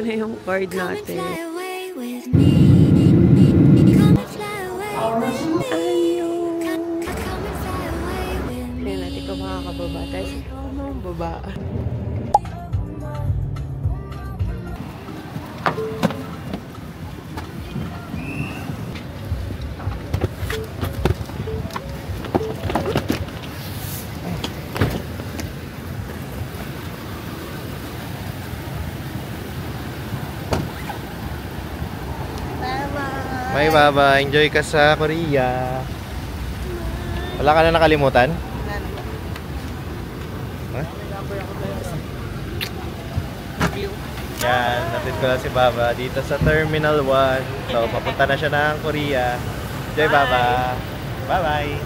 na yung card natin. Ayun. Tingnan natin kung makakababa tayo sa tamang babaan. Bye baba, enjoy ka sa Korea. Wala ka na nakalimutan? Huh? Yan, natin ko lang si Baba dito sa Terminal 1. So, papunta na siya ng Korea. Enjoy Baba. Bye bye.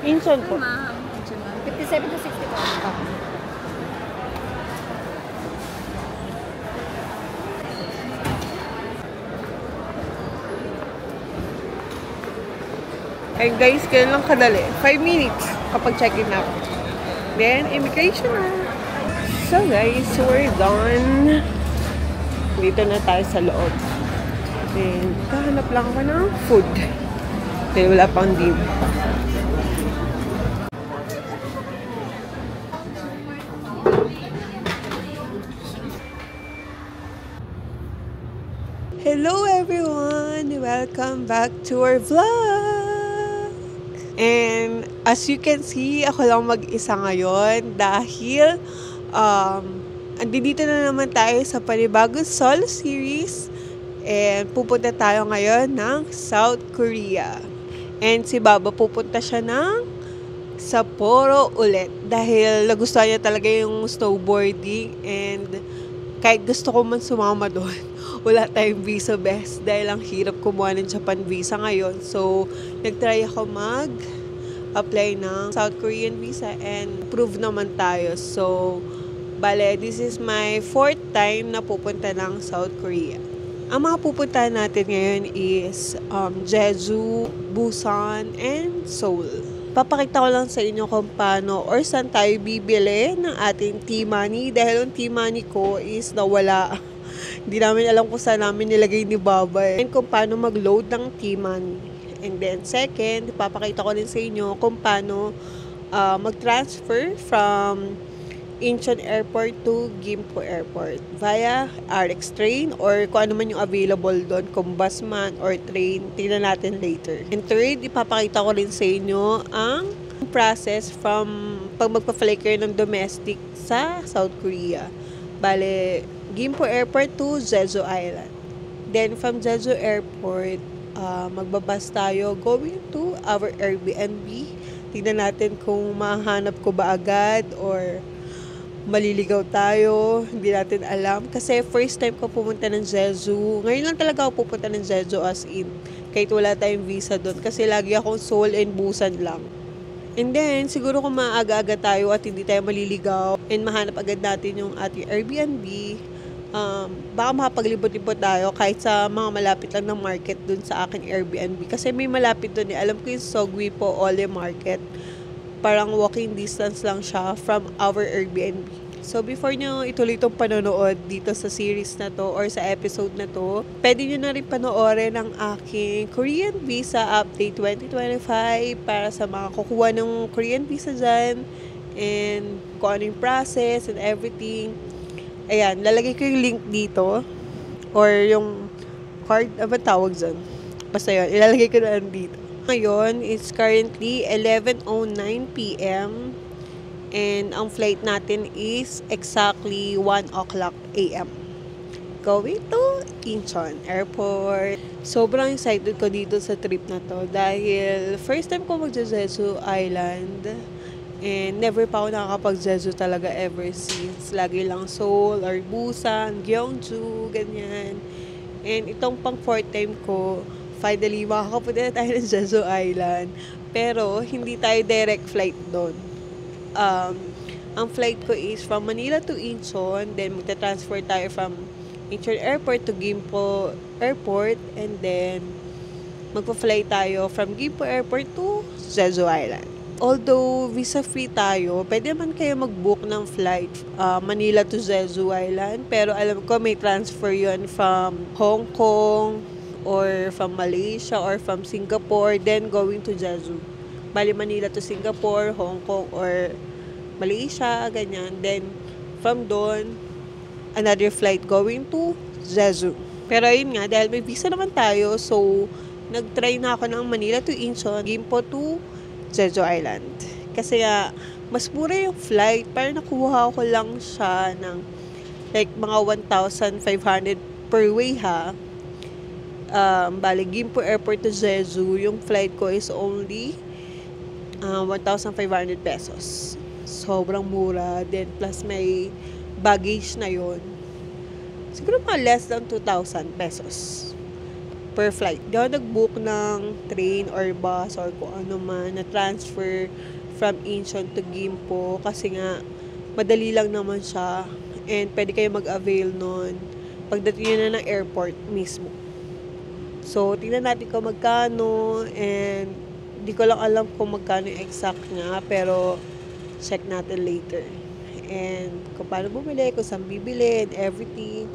Incheon po. 57 to 60 po. And guys, kailan lang kadali? 5 minutes kapag check-in na ako. Then, immigration na. So guys, we're done. Dito na tayo sa loob. Then, kahanap lang ako ng food. Then, wala pang deal. Hello everyone! Welcome back to our vlog! And as you can see, ako lang mag-isa ngayon dahil andito na naman tayo sa panibagong solo series and pupunta tayo ngayon ng South Korea. And si Baba pupunta siya ng Sapporo ulit dahil nagustuhan niya talaga yung snowboarding and kahit gusto ko man sumama doon, wala tayong visa best dahil ang hirap kumuha ng Japan visa ngayon. So, nagtry ako mag-apply ng South Korean visa and approve naman tayo. So, bale, this is my 4th time na pupunta ng South Korea. Ang mga pupuntahan natin ngayon is Jeju, Busan, and Seoul. Papakita ko lang sa inyo kung paano or saan tayo bibili ng ating T-money dahil yung T-money ko is nawala. Hindi namin alam kung saan namin nilagay ni Baba and kung paano mag-load ng T-money. And then second, papakita ko rin sa inyo kung paano mag-transfer from Incheon Airport to Gimpo Airport via RX train or kung ano man yung available doon, kung bus man or train, tingnan natin later. And third, ipapakita ko rin sa inyo ang process from pag magpa-fly kayo ng domestic sa South Korea. Bale, Gimpo Airport to Jeju Island. Then from Jeju Airport, magbabas tayo going to our Airbnb. Tingnan natin kung mahanap ko ba agad or maliligaw tayo, hindi natin alam. Kasi first time ko pumunta ng Jeju. Ngayon lang talaga ako pupunta ng Jeju as in. Kahit wala tayong visa doon. Kasi lagi akong Seoul and Busan lang. And then, siguro kung maaga-aga tayo at hindi tayo maliligaw and mahanap agad natin yung ating Airbnb, baka makapaglibot-libot tayo kahit sa mga malapit lang ng market doon sa akin Airbnb. Kasi may malapit doon eh. Alam ko yung Sogwipo Ole Market. Parang walking distance lang siya from our Airbnb. So, before nyo ituloy itong panonood dito sa series na to or sa episode na to, pwede nyo na rin panoorin ang aking Korean Visa Update 2025 para sa mga kukuha ng Korean Visa dyan and kung ano yung process and everything. Ayan, lalagay ko yung link dito or yung card, ano ba tawag dyan? Basta yun, ilalagay ko na dito. Ngayon, it's currently 11:09 p.m. and ang flight natin is exactly 1 o'clock a.m. Going to Incheon Airport. Sobrang excited ko dito sa trip na to dahil first time ko mag-Jeju Island and never pa ako nakakapag-Jeju talaga ever since. Lagi lang Seoul or Busan, Gyeongju, ganyan. And itong pang 4th time ko, finally, makakapunta na tayo ng Jeju Island. Pero, hindi tayo direct flight doon. Ang flight ko is from Manila to Incheon. Then, magta-transfer tayo from Incheon Airport to Gimpo Airport, and then magpa-fly tayo from Gimpo Airport to Jeju Island. Although visa-free tayo, pwede man kayo mag-book ng flight Manila to Jeju Island, pero alam ko may transfer yun from Hong Kong or from Malaysia or from Singapore, then going to Jeju. Bali Manila to Singapore, Hong Kong, or Malaysia, ganyan. Then from doon, another flight going to Jeju. Pero yun nga, dahil may visa naman tayo, so nag-try na ako ng Manila to Incheon, Gimpo to Jeju Island. Kasi mas mura yung flight. Parang nakuha ko lang siya ng like mga 1,500 per way ha. Bali, Gimpo Airport to Jeju, yung flight ko is only 1,500 pesos. Sobrang mura. Then plus may baggage na yon. Siguro mga less than 2,000 pesos per flight. Di ako nag-book ng train or bus or kung ano man na transfer from Incheon to Gimpo kasi nga madali lang naman siya and pwede kayo mag-avail nun pagdating nyo na ng airport mismo. So, tingnan natin kung magkano and di ko lang alam kung magkano yung exact niya pero check natin later. And kung paano bumili, kung saan bibili and everything.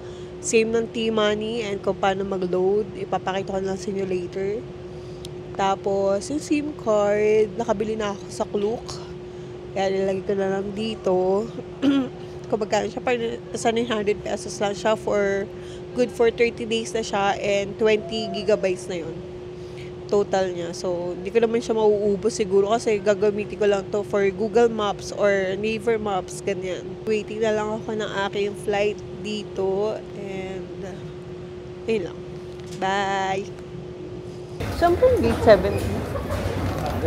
Same ng T-Money and kung paano mag-load. Ipapakita ko lang sa inyo later. Tapos, yung SIM card, nakabili na ako sa Klook. Kaya nilagay ko na lang dito. Kung magkano siya, parang sa 900 pesos lang siya for good for 30 days na siya and 20 gigabytes na yun. Total niya. So, hindi ko naman siya mauubos siguro kasi gagamitin ko lang to for Google Maps or Naver Maps, ganyan. Waiting na lang ako ng aking flight dito and ayun lang. Bye! Saan pong gate 7?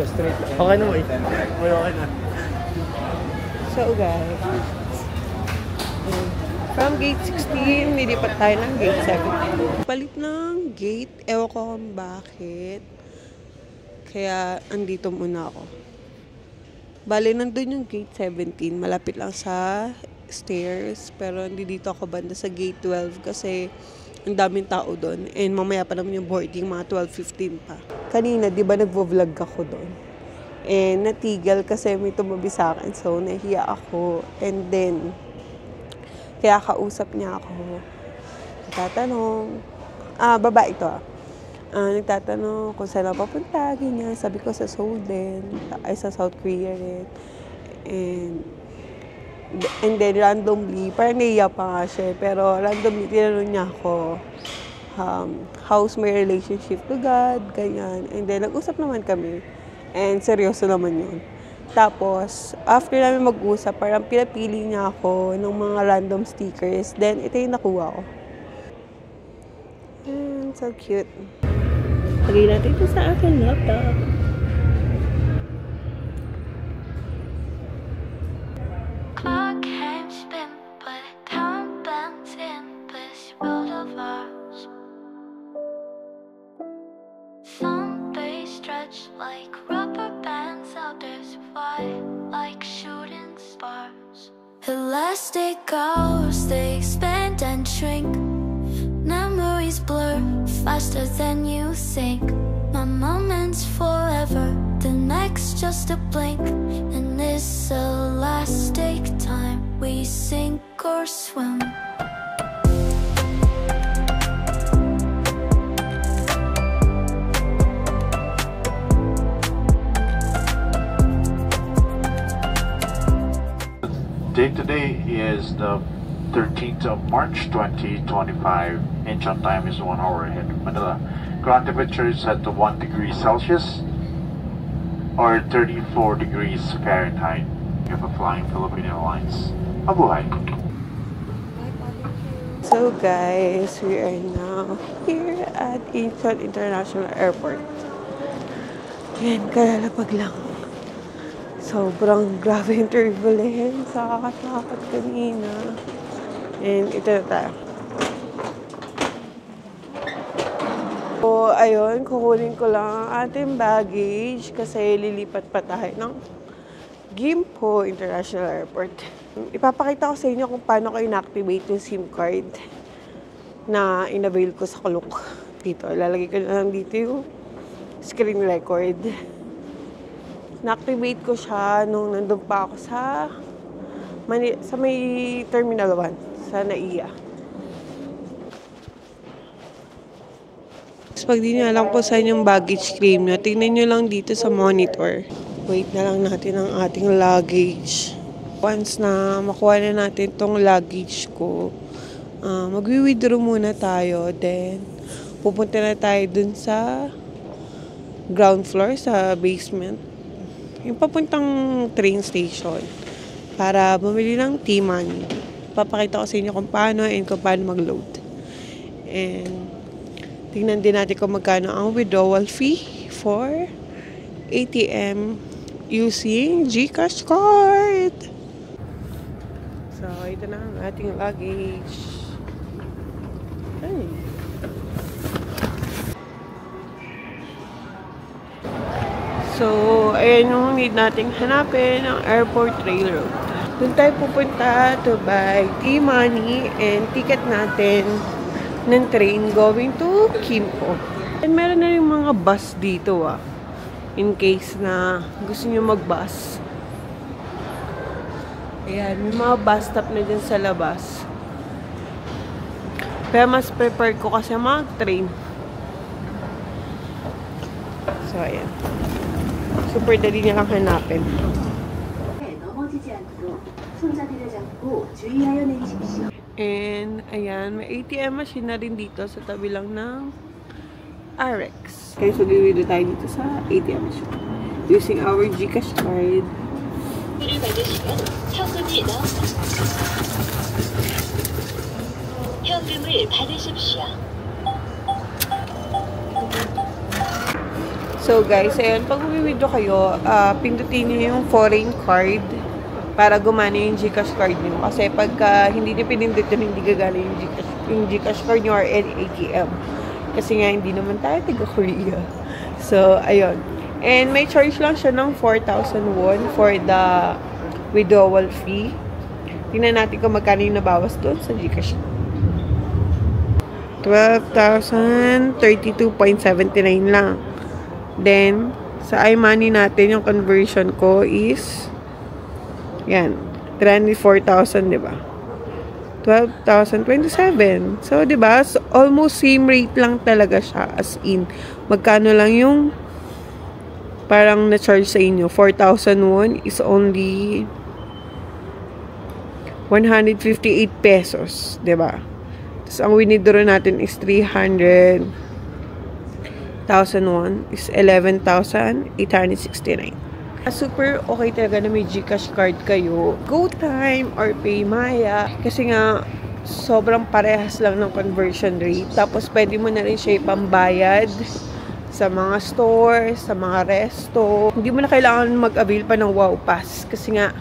Straight. Okay na mo eh. Okay na. So guys, from gate 16, nilipat tayo ng gate 7. Palit ng gate, ewan ko kung bakit. Kaya, andito muna ako. Bale, nandun yung gate 17. Malapit lang sa stairs. Pero, hindi dito ako banda sa gate 12 kasi ang daming tao doon. And mamaya pa naman yung boarding, mga 12:15 pa. Kanina, di ba nagvo-vlog ako doon? And natigil kasi may tumabi sa akin. So, nahiya ako. And then, kaya kausap niya ako. Nagtatanong. Babae ito nagtatanong kung saan ako papunta, ganyan. Sabi ko sa Seoul din. Ay, sa South Korea rin. And then, randomly, parang naiya pa nga siya. Pero, randomly, tinanong niya ako, how's my relationship to God, ganyan. And then, nag-usap naman kami. And, seryoso naman yun. Tapos, after namin mag-usap, parang pinapili niya ako ng mga random stickers. Then, ito yung nakuha ko. So cute. Lagay natin ito sa akin laptop. Clock can't spin, but time bends in this world of ours. Some days stretch like rubber bands, others fly like shooting stars. Elastic hours, they expand and shrink. Memories blur faster than you think. My moment's forever, the next just a blink. In this elastic time, we sink or swim. Date today is the 13th of March 2025. Incheon time is 1 hour ahead of Manila. Ground temperature is at 1 degree Celsius or 34 degrees Fahrenheit. If a flying Philippine Airlines. Mabuhay! So guys, we are now here at Incheon International Airport. Yan, kalalapag lang. Sobrang grabe yung turbulence. Nakakatakot kanina. And ito na tayo. So, ayun, kukunin ko lang ang ating baggage kasi lilipat pa tayo ng Gimpo International Airport. Ipapakita ko sa inyo kung paano ko in-activate yung SIM card. na inavail ko sa Klook. Dito, ilalagay ko na lang dito yung screen record. Na-activate ko siya nung nandun pa ako sa may Terminal 1, sa NAIA. Pag di nyo alam kung saan yung baggage claim nyo, tingnan nyo lang dito sa monitor. Wait na lang natin ang ating luggage. Once na makuha na natin tong luggage ko, magwi-withdraw muna tayo. Then, pupunta na tayo dun sa ground floor, sa basement. Yung papuntang train station. Para bumili ng T-Money. Papakita ko sa inyo kung paano and kung paano mag-load. And, tingnan din natin kung magkano ang withdrawal fee for ATM using GCash card. So, ito na ang ating luggage. Ay. So, ayan yung need nating hanapin ang airport railroad. Doon tayo pupunta to buy T-Money and ticket natin ng train going to Kimpo. And meron na yung mga bus dito in case na gusto nyo mag-bus. Ayan, may mga bus stop na dyan sa labas. Pero mas prefer ko kasi mag-train. So, ayan. Super dali niya lang hanapin. And, ayan, may ATM machine na rin dito sa tabi lang ng RX. Kaya so, gawin tayo dito sa ATM machine. Using our GCash card. So, guys, ayan, pag withdraw kayo, pindutin niyo yung foreign card para gumana yung GCash card nyo. Kasi pagka hindi nyo pinindot yun, hindi gagana yung GCash card nyo or any ATM. Kasi nga, hindi naman tayo taga-Korea. So, ayun. And may charge lang siya ng 4,000 won for the withdrawal fee. Tingnan natin kung magkano yung nabawas doon sa GCash. 12,032.79 lang. Then, sa iMoney natin, yung conversion ko is yan, 304,000, di ba? 12,027. So, di ba? So, almost same rate lang talaga siya. As in, magkano lang yung parang na-charge sa inyo. 4,000 won is only 158 pesos, di ba? Tapos, ang winidraw natin is 300,000 won is 11,869. Super okay talaga na may GCash card kayo. GoTime or PayMaya. Kasi nga, sobrang parehas lang ng conversion rate. Tapos, pwede mo na rin siya ipambayad sa mga stores, sa mga resto. Hindi mo na kailangan mag-avail pa ng Wow Pass. Kasi nga,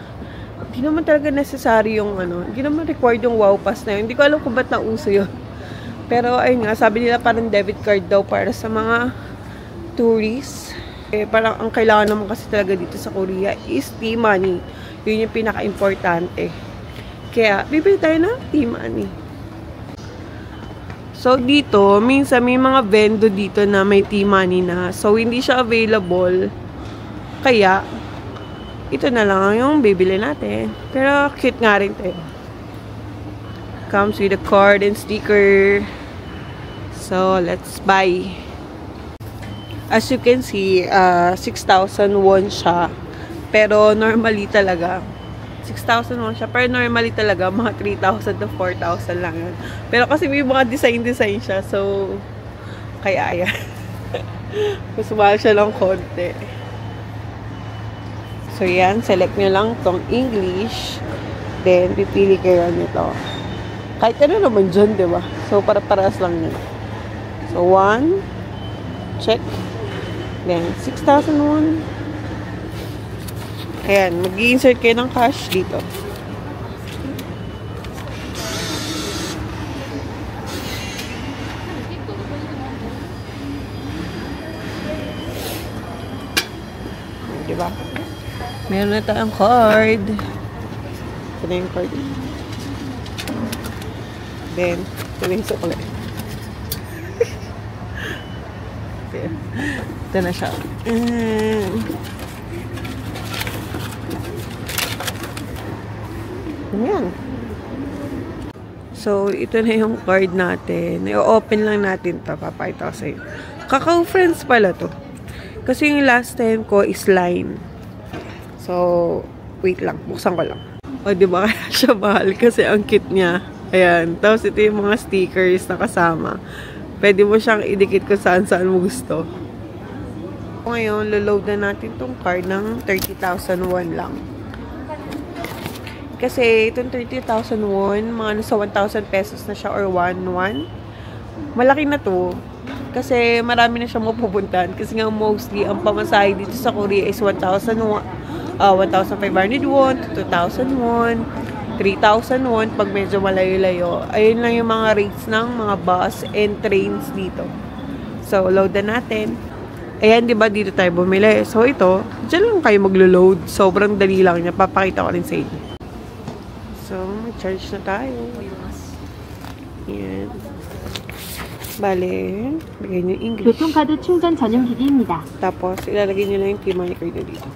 hindi naman talaga necessary yung hindi naman required yung Wow Pass na yun. Hindi ko alam kung ba't nauso yun. Pero, ayun nga, sabi nila parang debit card daw para sa mga tourists. Parang ang kailangan naman kasi talaga dito sa Korea is T-Money. Yun yung pinaka-importante. Kaya, bibili tayo ng T-Money. So, dito, minsan may mga vendo dito na may T-Money na. So, hindi siya available. Kaya, ito na lang yung bibili natin. Pero, cute nga rin tayo. Comes with a card and sticker. So, let's buy. As you can see, 6,000 won siya. Pero normally talaga, 6,000 won siya. Pero normally talaga, mga 3,000 to 4,000 lang yun. Pero kasi may mga design siya. So, kaya ayan. Mas mahal siya lang konti. So, yan. Select nyo lang tong English. Then, pipili kayo nito. Kahit ano naman dyan, diba? So, para-paras lang yun. So, 1. Check. Then, 6,000 won. Ayan, mag-i-insert kayo ng cash dito. Diba? Meron na tayong card. Ito na yung card. Then, ito na yung sukli. natin. Ito na siya. Ayan. So, ito na yung card natin. I-open lang natin ito. Papakita ko sa'yo. Kakao Friends pala to. Kasi yung last time ko is Line. So, wait lang. Buksan ko lang. O, diba? Kaya siya mahal kasi ang cute niya. Ayan. Tapos ito yung mga stickers na kasama. Pwede mo siyang idikit kung saan-saan mo gusto. Ngayon, load na natin tong card ng 30,000 won lang. Kasi itong 30,000 won, mga nasa 1,000 pesos na siya or 1 won. Malaki na to. Kasi marami na siya mapupuntahan. Kasi nga mostly, ang pamasahe dito sa Korea is 1,500 won, 2,000 won, 3,000 won pag medyo malayo-layo. Ayun lang yung mga rates ng mga bus and trains dito. So, load na natin. Ayan, di ba dito tayo bumili? So, ito, dyan lang kayo maglo-load. Sobrang dali lang niya. Papakita ko rin sa inyo. So, mag-charge na tayo. Ayan. Bale, lagay nyo yung English. 교통카드 충전 전용 기기입니다. Tapos, ilalagay nyo lang yung T-Money card nyo dito.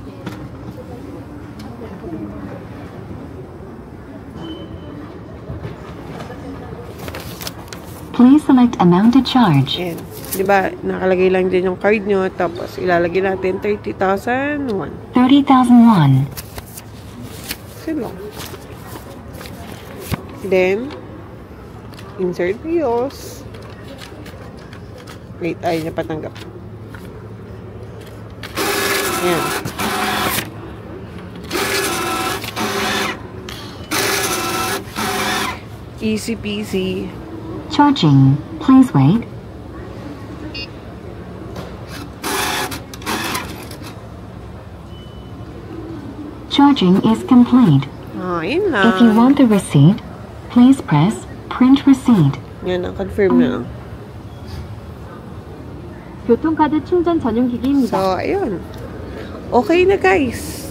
Please select amount to charge. Ayan. Diba, nakalagay lang dyan yung card nyo. Tapos, ilalagay natin 30,000 won. 30,000 won. Kasi lang. Then, insert POS. Wait, ayaw niya patanggap. Ayan. Easy peasy. Charging. Please wait. Charging is complete. Yun lang. If you want the receipt, please press print receipt. Yan, confirm na lang. 교통카드 충전 전용 기기입니다. So, ayun. Okay na, guys.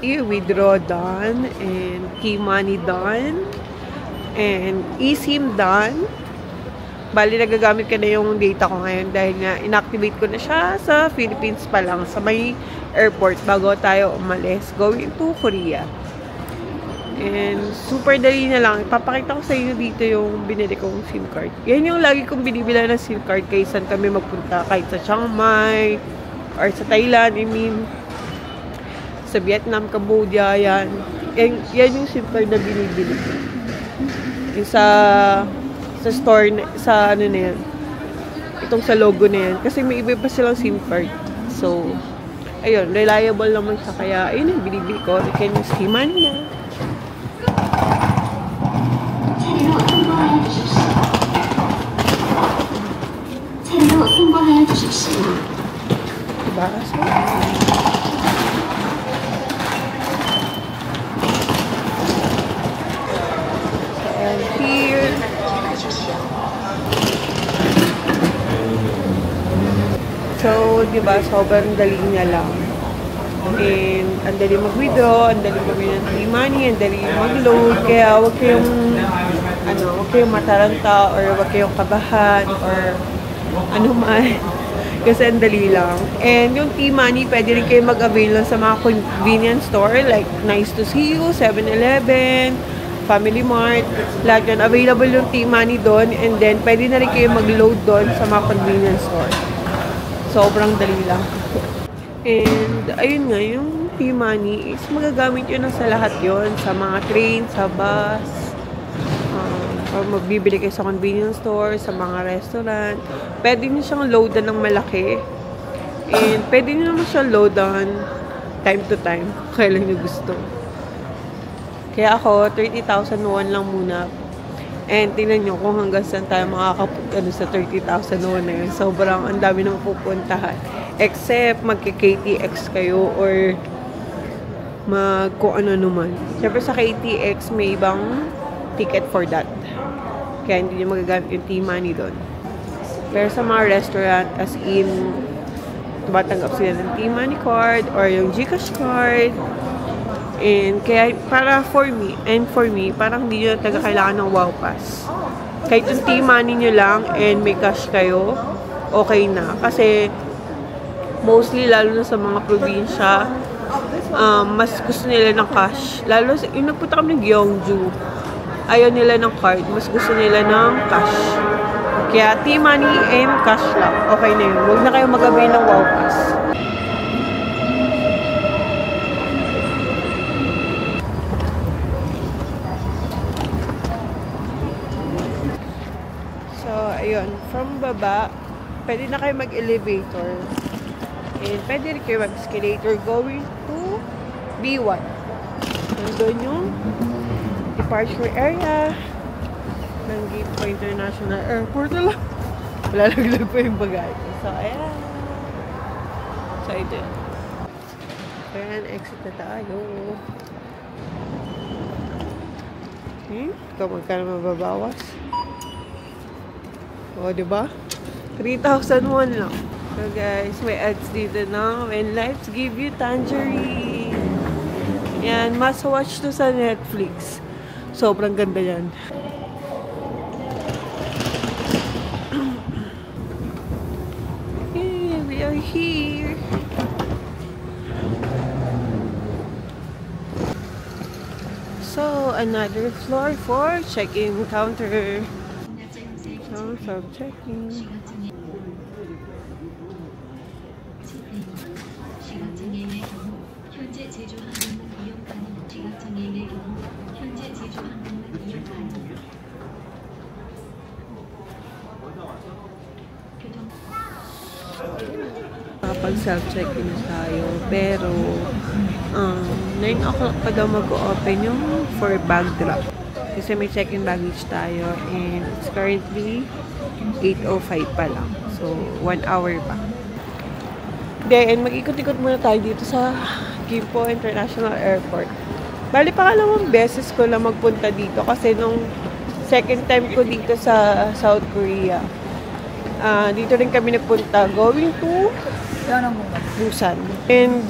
I-withdraw done. And T-Money done. And eSIM done. Bali, nagagamit ka na yung data ko ngayon dahil nga inactivate ko na siya sa Philippines pa lang, sa may airport bago tayo umalis going to Korea. And super dali na lang. Ipapakita ko sa inyo dito yung binili kong SIM card. Yan yung lagi kong binibila ng SIM card kahit saan kami magpunta. Kahit sa Chiang Mai or sa Thailand, I mean sa Vietnam, Cambodia, yan. Yan yung SIM card na binibili. Yung sa store, sa ano na yan. Itong sa logo na yan. Kasi may iba pa silang SIM card. So, ayun, reliable naman siya. Kaya, ayun yung binibili ko. You can use T-Money na. Diba? So, and here, so, diba, sobrang dali niya lang. And, ang dali mag-withdraw, ang dali mag-withdraw ng T-Money, ang dali mag-load. Kaya, huwag kayong mataranta or huwag kayong kabahan or ano man. Kasi ang dali lang. And yung T-Money, pwede rin kayo mag-avail sa mga convenience store like Nice to See You, 7-Eleven, Family Mart. Lahat yun. Available yung T-Money doon. And then, pwede na rin kayo mag-load doon sa mga convenience store. Sobrang dali lang. And, ayun nga, yung T-Money is magagamit yun sa lahat yun. Sa mga train, sa bus, or magbibili kayo sa convenience store, sa mga restaurant. Pwede nyo siyang loadan ng malaki. And, pwede nyo naman siyang loadan time to time, kailan nyo gusto. Kaya ako, 30,000 won lang muna. And, tingnan nyo kung hanggang saan tayo makakapunta sa 30,000 won na yun. Sobrang ang dami na mapupuntahan. Except, magka-KTX kayo or kung ano naman. Siyempre sa KTX, may ibang ticket for that. Kaya hindi nyo magagamit yung T-Money doon. Pero sa mga restaurant, as in, tumatanggap sila ng T-Money card or yung GCash card. And kaya, for me, parang hindi nyo talaga kailangan ng Wow Pass. Kahit yung T-Money nyo lang and may cash kayo, okay na. Kasi, mostly, lalo na sa mga probinsya, mas gusto nila ng cash. Lalo, yung nagpunta kami ng Gyeongju, ayaw nila ng card. Mas gusto nila ng cash. Kaya, T-money and cash lang. Okay na yun. Huwag na kayo mag-abay ng Wow Pass. So, ayun. From baba, pwede na kayo mag-elevator. And pwede rin kayo mag-escalator going to B1. Nandun yung departure area ng Gimpo International Airport. Lalaglag pa yung bagay. So, ayan. So, ito yun. So, ayan. Exit na tayo. Ikaw magkano mababawas? O, diba? 3,001 lang. So, guys, may ads dito na. When lives give you tangerine. Yan, must watch to sa Netflix. Sobrang ganda yan. Hey, we are here. So, another floor for check-in counter. So, self-checking. Kapag self-check-in tayo, pero 9 o'clock pa daw mag-open yung for bag drop. Kasi may check-in baggage tayo and it's currently 8:05 pa lang. So, 1 hour pa. Then, mag-ikot-ikot muna tayo dito sa Gimpo International Airport. Bali, pangalawang beses ko lang magpunta dito kasi nung second time ko dito sa South Korea, dito rin kami nagpunta going to Busan. And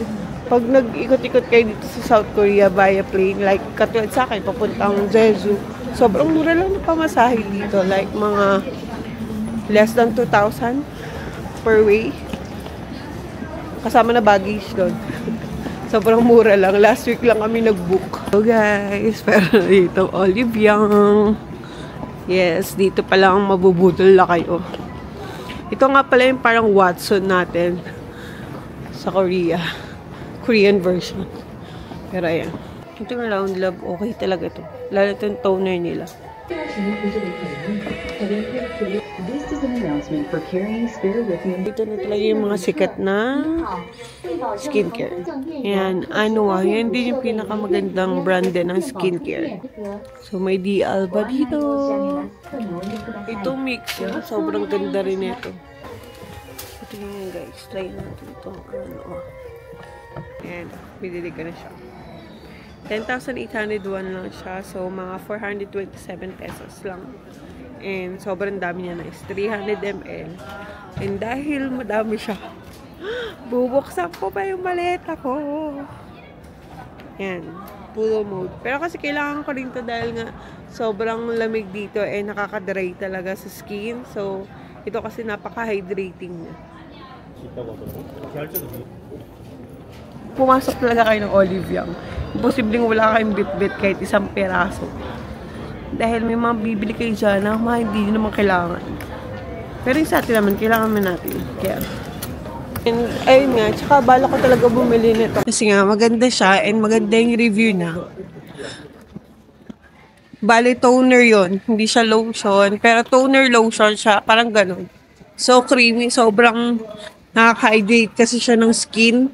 pag nag-ikot-ikot kayo dito sa South Korea via plane, like katulad sa akin, papuntang Jeju, sobrang mura lang na pamasahe dito. Like mga less than 2,000 per way. Kasama na baggage doon. Sobrang mura lang. Last week lang kami nag-book. So guys, pero dito Olive Young. Yes, dito pa lang mabubudol na kayo. Ito nga pala yung parang Watson natin sa Korea. Korean version. Pero ayan. Itong Round Love, okay talaga to. Lalo itong toner nila. Dito na talaga yung mga sikat na skincare. Ayan, Anua. Yan din yung pinakamagandang brand din ng skincare. So, may D. Alba dito. Itong mix, sobrang ganda rin ito. Ito yung guys. Try natin ito. Ayan, binili ko na siya. 10,801 lang siya. So, mga 427 pesos lang. And, sobrang dami niya na is 300 ml. And dahil madami siya, bubuksan ko pa yung maleta ko. Yan. Pull mode. Pero kasi kailangan ko rin to dahil nga sobrang lamig dito and nakaka-dry talaga sa skin. So, ito kasi napaka-hydrating niya. Pumasok talaga kayo ng Olive Young. Posibleng wala kayong bit-bit kahit isang peraso. Dahil may mga bibili kayo dyan na mga hindi naman kailangan. Pero yung sa atin naman, kailangan man natin. Kaya, and ayun nga, tsaka bala ko talaga bumili nito. Kasi nga, maganda siya and maganda yung review na. Bali, toner yon, hindi siya lotion. Pero toner lotion siya, parang ganun. So creamy, sobrang nakaka-hydrate kasi siya ng skin.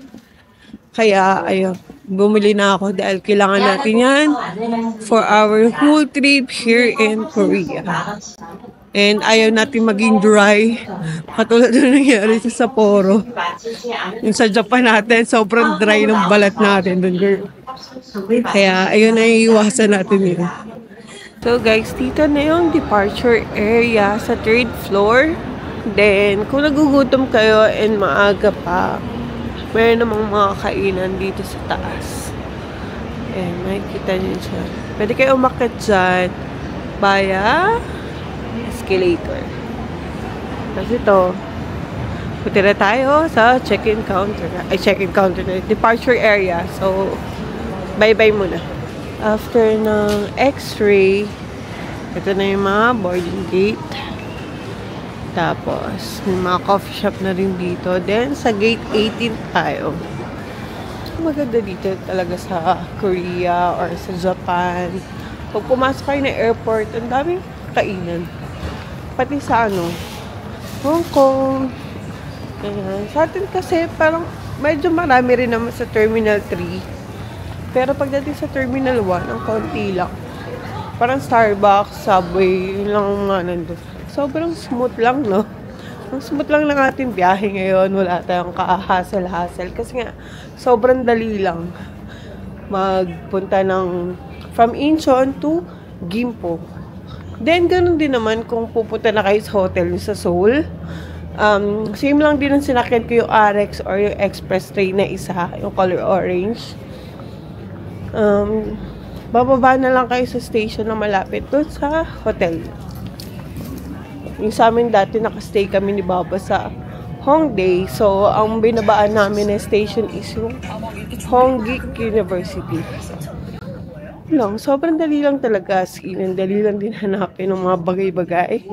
Kaya, ayun, bumili na ako dahil kailangan natin yan for our whole trip here in Korea. And ayaw natin maging dry. Katulad na nangyari sa Sapporo. Yung sa Japan natin, sobrang dry ng balat natin dun, girl. Kaya, ayun na iiwasan natin yun. So guys, dito na yung departure area sa 3rd floor. Then, kung nagugutom kayo and maaga pa, mayroon namang mga kainan dito sa taas. Ayan, makikita nyo dyan. Pwede kayo umakyat dyan via escalator. Tapos ito, Punta na tayo sa check-in counter. Ay, check-in counter na. Departure area. So, bye-bye muna. After ng x-ray, ito na yung mga boarding gate. Tapos, may mga coffee shop na rin dito. Then, sa gate 18 tayo. Maganda dito talaga sa Korea or sa Japan. Pag pumasok kayo ng airport, ang daming kainan. Pati sa Hong Kong. Ayan. Sa atin kasi parang medyo marami rin naman sa Terminal 3. Pero pagdating sa Terminal 1, ang konti lang. Parang Starbucks, Subway, yun lang nga nandun. Sobrang smooth lang, no? Ang smooth lang ng ating biyahe ngayon. Wala tayong ka-hassle-hassle. Kasi nga, sobrang dali lang magpunta from Incheon to Gimpo. Then, ganun din naman kung pupunta na kayo sa hotel sa Seoul. Same lang din ang sinakyan ko yung RX or yung express train na isa, yung color orange. Bababa na lang kayo sa station na malapit doon sa hotel. Yung sa amin dati nakastay kami ni Baba sa Hongdae. So, ang binabaan namin na station is yung Hongik University. Sobrang dali lang talaga. Dali lang din hanapin ng mga bagay-bagay.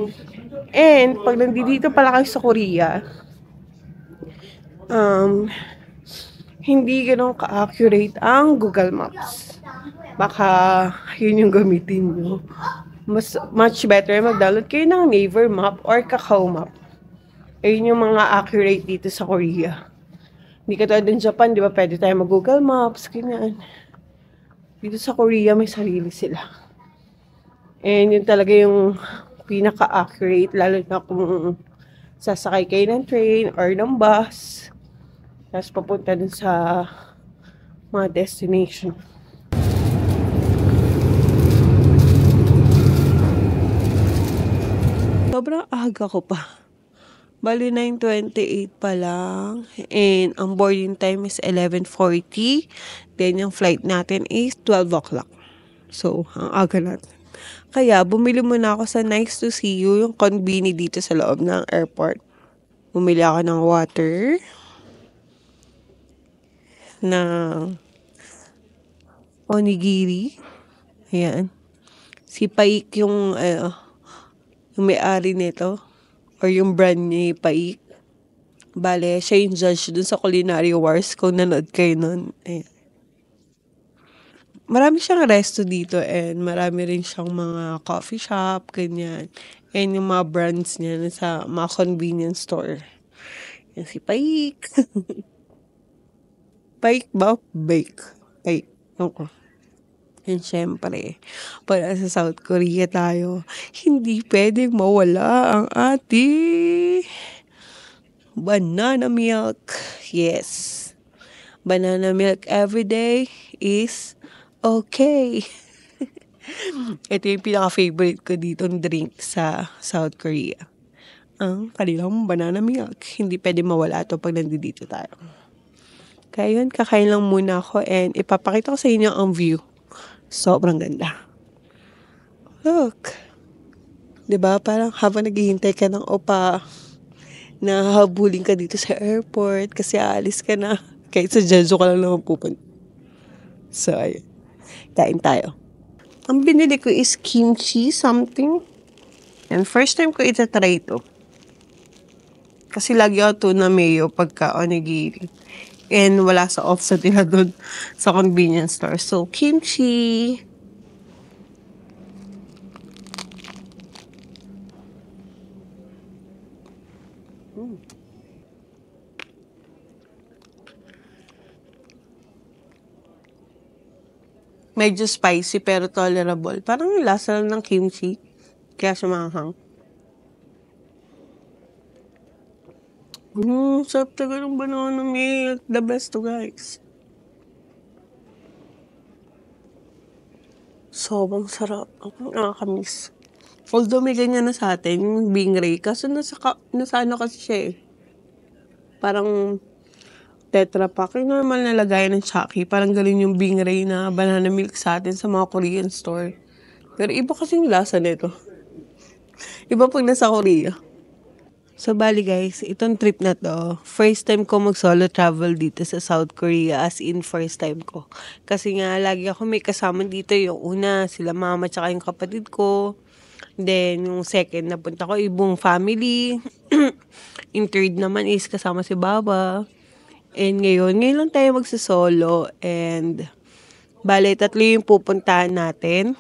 And, pag nandito pala kayo sa Korea, hindi ganun ka-accurate ang Google Maps. Baka yun yung gamitin nyo. Much better mag-download kayo ng Naver Map or Kakao Map. Ayun yung mga accurate dito sa Korea. Hindi katulad ng Japan, di ba pwede tayo mag-Google Maps, ganyan. Dito sa Korea may sarili sila. And yun talaga yung pinaka-accurate, lalo na kung sasakay kayo ng train or ng bus. Tapos papunta dun sa mga destination. Sobrang aga ko pa. Bali 9:28 pa lang. And ang boarding time is 11:40. Then yung flight natin is 12 o'clock. So, ang aga natin. Kaya bumili muna ako sa Nice to See You, yung konbini dito sa loob ng airport. Bumili ako ng water. Ng onigiri. Ayan. Si Paik yung may-ari nito. Or yung brand ni Paik. Bale, siya yung judge dun sa Culinary Wars kung nanood kayo nun. Ayan. Marami siyang resto dito and marami rin siyang mga coffee shop, ganyan. And yung mga brands niya sa mga convenience store. Yan si Paik. Paik ba? Bake. Paik. Okay. And syempre, para sa South Korea tayo, hindi pwedeng mawala ang ating banana milk. Yes. Banana milk every day is okay. Ito yung pinaka-favorite ko dito ng drink sa South Korea. Ang kanilang banana milk. Hindi pwede mawala ito pag nandito tayo. Kaya yun, kakain lang muna ako and ipapakita ko sa inyo ang view. Sobrang ganda. Look. Diba? Parang habang naghihintay ka ng opa, nahabulin ka dito sa airport kasi aalis ka na. Kahit sa Jeju ka lang naman pupunta. So, ayun. Kain tayo. Ang binili ko is kimchi something. And first time ko itatry ito. Kasi lagi ako tuna mayo pagka onigiri. And wala sa offset nila doon sa convenience store. So, kimchi. Medyo spicy pero tolerable. Parang yung lasa lang ng kimchi. Kaya siya maanghang. Sarap talaga ng banana milk. The best to, guys. Sobrang sarap. Nakakamiss. Although may ganyan na sa atin, yung Bingray. Kaso nasa ano kasi siya eh. Parang Tetra Pak. Yung normal na lagayan ng Chucky. Parang galing yung Bingray na banana milk sa atin sa mga Korean store. Pero iba kasi yung lasa nito. Iba pag nasa Korea. So, bali guys, itong trip na to, first time ko mag-solo travel dito sa South Korea, as in first time ko. Kasi nga, lagi ako may kasama dito. Yung una, sila mama tsaka yung kapatid ko. Then, yung second, napunta ko ibong family. Yung third naman is kasama si Baba. And ngayon lang tayo magsasolo. And, bali, 3 yung pupuntahan natin.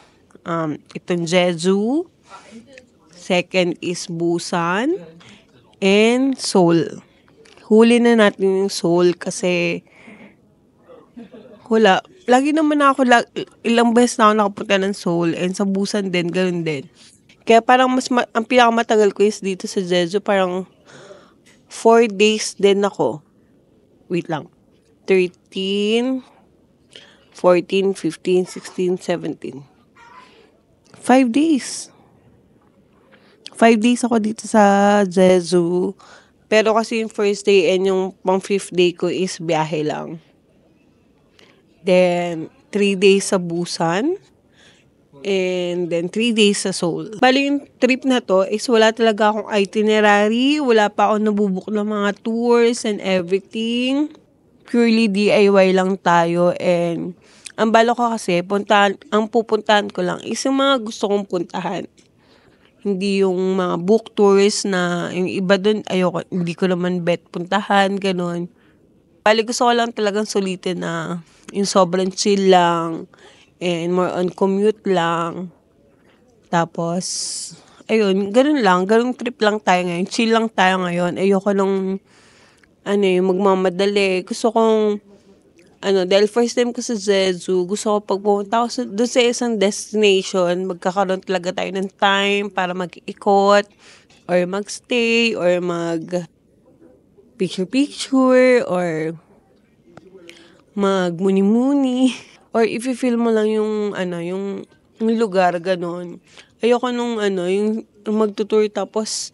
Itong Jeju. Second is Busan. And Seoul. Huli na natin yung Seoul kasi wala. Lagi naman ako, ilang beses na ako nakapunta ng Seoul and sa Busan din, ganoon din. Kaya parang ang pinakamatagal ko is dito sa Jeju, parang 4 days din ako. Wait lang. 13, 14, 15, 16, 17. 5 days. 5 days ako dito sa Jeju. Pero kasi yung first day and yung pang 5th day ko is biyahe lang. Then, 3 days sa Busan. And then, 3 days sa Seoul. Bali yung trip na to is wala talaga akong itinerary. Wala pa ako nabubuk ng mga tours and everything. Purely DIY lang tayo. And ang balo ko kasi, ang pupuntahan ko lang is yung mga gusto kong puntahan. Hindi yung mga book tours na yung iba dun, ayoko, hindi ko naman bet puntahan, ganun. Bali gusto ko lang talagang sulitin na yung sobrang chill lang and more on commute lang. Tapos, ayun, ganun lang, ganun trip lang tayo ngayon. Chill lang tayo ngayon. Ayoko nung, magmamadali. Gusto kong, dahil first time ko sa Jeju, gusto ko pag pumunta ako doon sa isang destination, magkakaroon talaga tayo ng time para mag-ikot, or magstay, or mag-picture-picture, or mag-muni-muni, or if-feel mo lang yung lugar, ganun. Ayoko nung, yung magtutour tapos,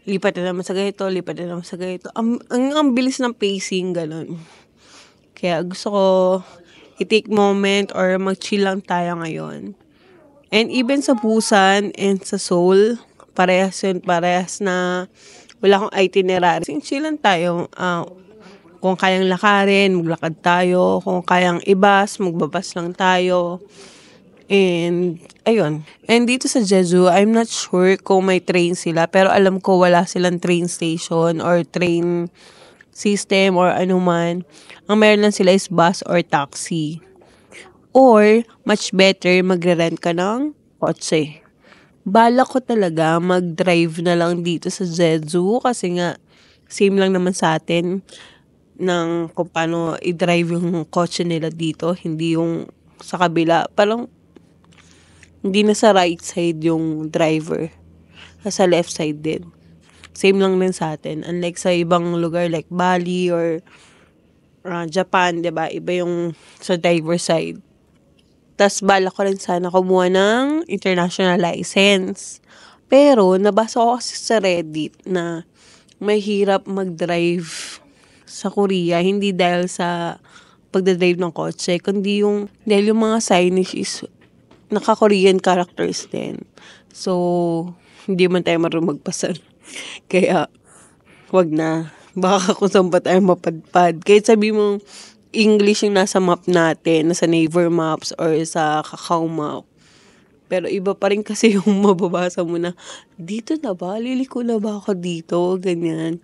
lipat na naman sa ganito, lipat na naman sa ganito. Ang bilis ng pacing, ganun. Kaya gusto ko i-take moment or mag-chill lang tayo ngayon. And even sa Busan and sa Seoul, parehas na wala akong itinerary. Chill lang tayo. Kung kayang lakarin, maglakad tayo. Kung kayang ibas, magbabas lang tayo. And, ayun. And dito sa Jeju, I'm not sure kung may train sila. Pero alam ko wala silang train station or train system or anuman. Ang meron lang sila is bus or taxi. Or, much better, magre-rent ka ng kotse. Bala ko talaga mag-drive na lang dito sa Jeju kasi nga, same lang naman sa atin ng kung paano i-drive yung kotse nila dito. Hindi yung sa kabila. Parang, hindi na sa right side yung driver. Sa left side din. Same lang din sa atin. Unlike sa ibang lugar like Bali or Japan, diba? Iba yung sa driver side. Tas bala ko rin sana kumuha ng international license. Pero, nabasa ko kasi sa Reddit na may hirap mag-drive sa Korea. Hindi dahil sa pagdadrive ng kotse, kundi dahil yung mga signage is naka-Korean characters din. So, hindi man tayo marunong magpasa. Kaya, wag na. Baka kung saan pa tayo mapadpad. Kahit sabi mo, English yung nasa map natin, nasa Naver Maps or sa Kakao Map. Pero iba pa rin kasi yung mababasa mo na, dito na ba? Liliko na ba ako dito? Ganyan.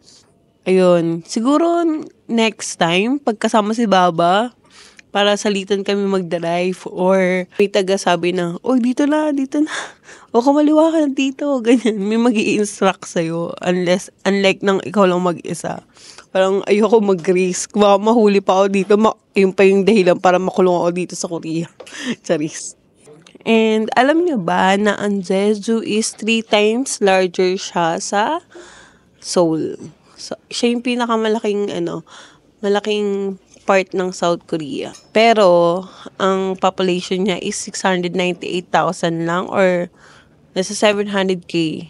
Ayun. Siguro, next time, pagkasama si Baba, para salitan kami mag-drive or may taga sabi na, oh, dito na. O kumaliwa ka na dito. Ganyan. May mag-i-instruct sa'yo unlike nang ikaw lang mag-isa. Parang ayoko mag-risk. Baka mahuli pa ako dito. Yun pa yung dahilan para makulong ako dito sa Korea. Charis. And alam niyo ba na ang Jeju is 3 times larger siya sa Seoul. So, siya yung pinakamalaking malaking part ng South Korea. Pero, ang population niya is 698,000 lang or nasa 700k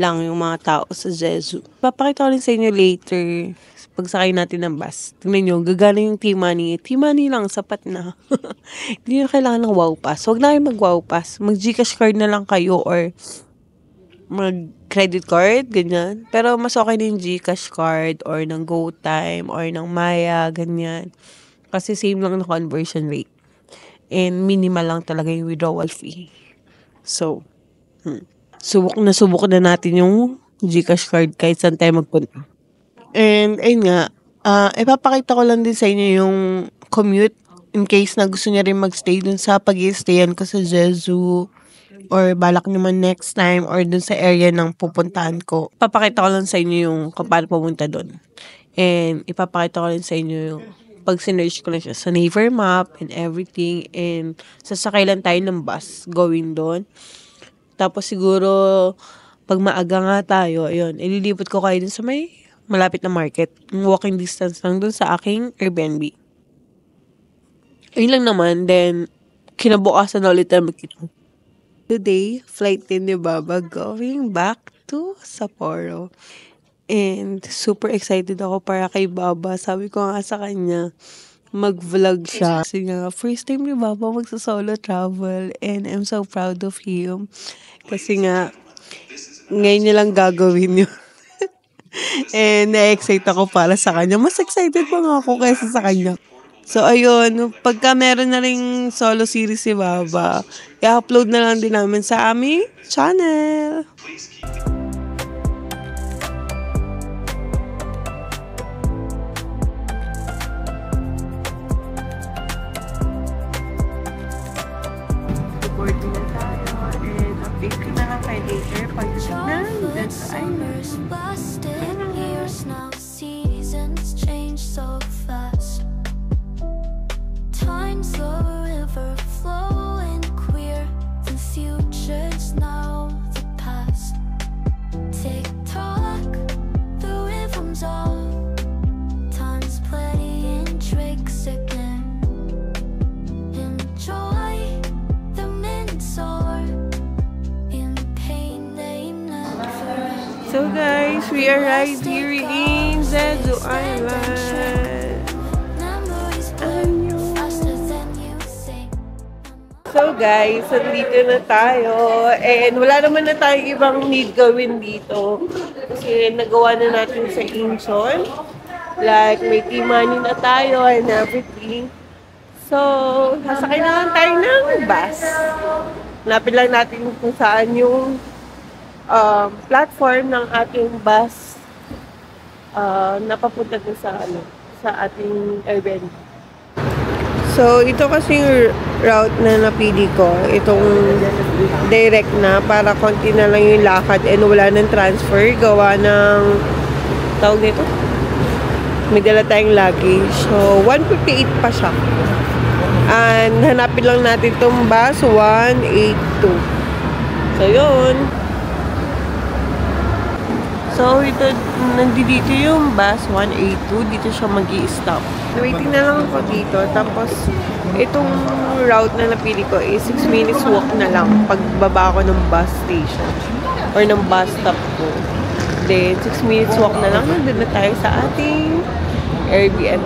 lang yung mga tao sa Jeju. Papakita ko rin sa inyo later pagsakay natin ng bus. Tingnan nyo, gagana yung T-Money. T-Money lang, sapat na. Hindi nyo kailangan ng Wow Pass. Huwag na kayo mag-Wow Pass. Mag-Gcash card na lang kayo or mag-credit card, ganyan. Pero mas okay na yung GCash card or ng GoTime or ng Maya, ganyan. Kasi same lang na conversion rate. And minimal lang talaga yung withdrawal fee. So, subok na natin yung GCash card kahit saan tayo magpunta. And, ayun nga, ipapakita ko lang din sa inyo yung commute in case na gusto niya rin magstay dun sa pag-i-stayan ko sa Jeju or balak naman next time or dun sa area ng pupuntahan ko. Papakita ko lang sa inyo yung kung paano pumunta dun. And ipapakita ko lang sa inyo yung pag sinerge ko lang siya sa Naver map and everything. And sasakay lang tayo ng bus going doon. Tapos siguro pag maaga nga tayo, ayun, ililipot ko kayo dun sa may malapit na market. Walking distance lang dun sa aking Airbnb. Ayun lang naman. Then, kinabukasan na ulit tayo magkita. Today, flight din ni Baba going back to Sapporo. And super excited ako para kay Baba. Sabi ko nga sa kanya, mag-vlog siya. Kasi nga, first time ni Baba magsa-solo travel. And I'm so proud of him. Kasi nga, ngayon niya lang gagawin yun. And na-excite ako para sa kanya. Mas excited pa nga ako kaysa sa kanya. So, ayun, pagka meron na ring solo series si Baba, i-upload na lang din namin sa aming channel. Recording na tayo and update ko na lang kayo later pag nandun sa island. Seasons change so fast. Time's a river flowing queer. The future's now the past. Tick tock, the rhythm's off. Time's playing tricks again. Enjoy the minutes or in pain they never end. So guys, we arrived here in Jeju Island. So guys, nandito na tayo. And wala naman na tayong ibang need gawin dito. Kasi nagawa na natin sa Incheon. Like, may T-money na tayo and everything. So, sasakay na lang tayo ng bus. Hanapin lang natin kung saan yung platform ng ating bus napapunta din sa ating Airbnb. So, ito kasing route na napili ko. Itong direct na para konti na lang yung lakad and wala ng transfer. Gawa ng tawag nito. May dala tayong luggage. So, 158 pa siya. And hanapin lang natin itong bus 182. So, yun. So, ito, nandito yung bus 182. Dito siya mag-i-stop. Waiting na lang ako dito. Tapos, itong route na napili ko is 6 minutes walk na lang pagbaba ko ng bus station or ng bus stop ko. Then, 6 minutes walk na lang. Nandun na tayo sa ating Airbnb.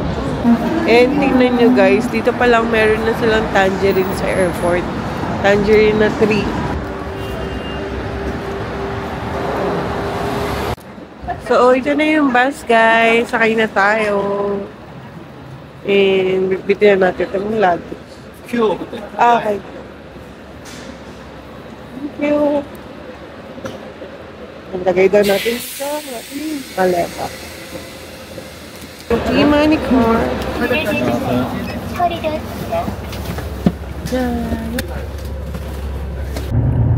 And, tingnan nyo guys, dito pa lang meron na silang tangerine sa airport. Tangerine na 3. So, ito na yung bus, guys. Sakay na tayo. And, bitin na natin itong luggage. Okay. Thank you. Nalagay daw natin sa maleta. T-money card.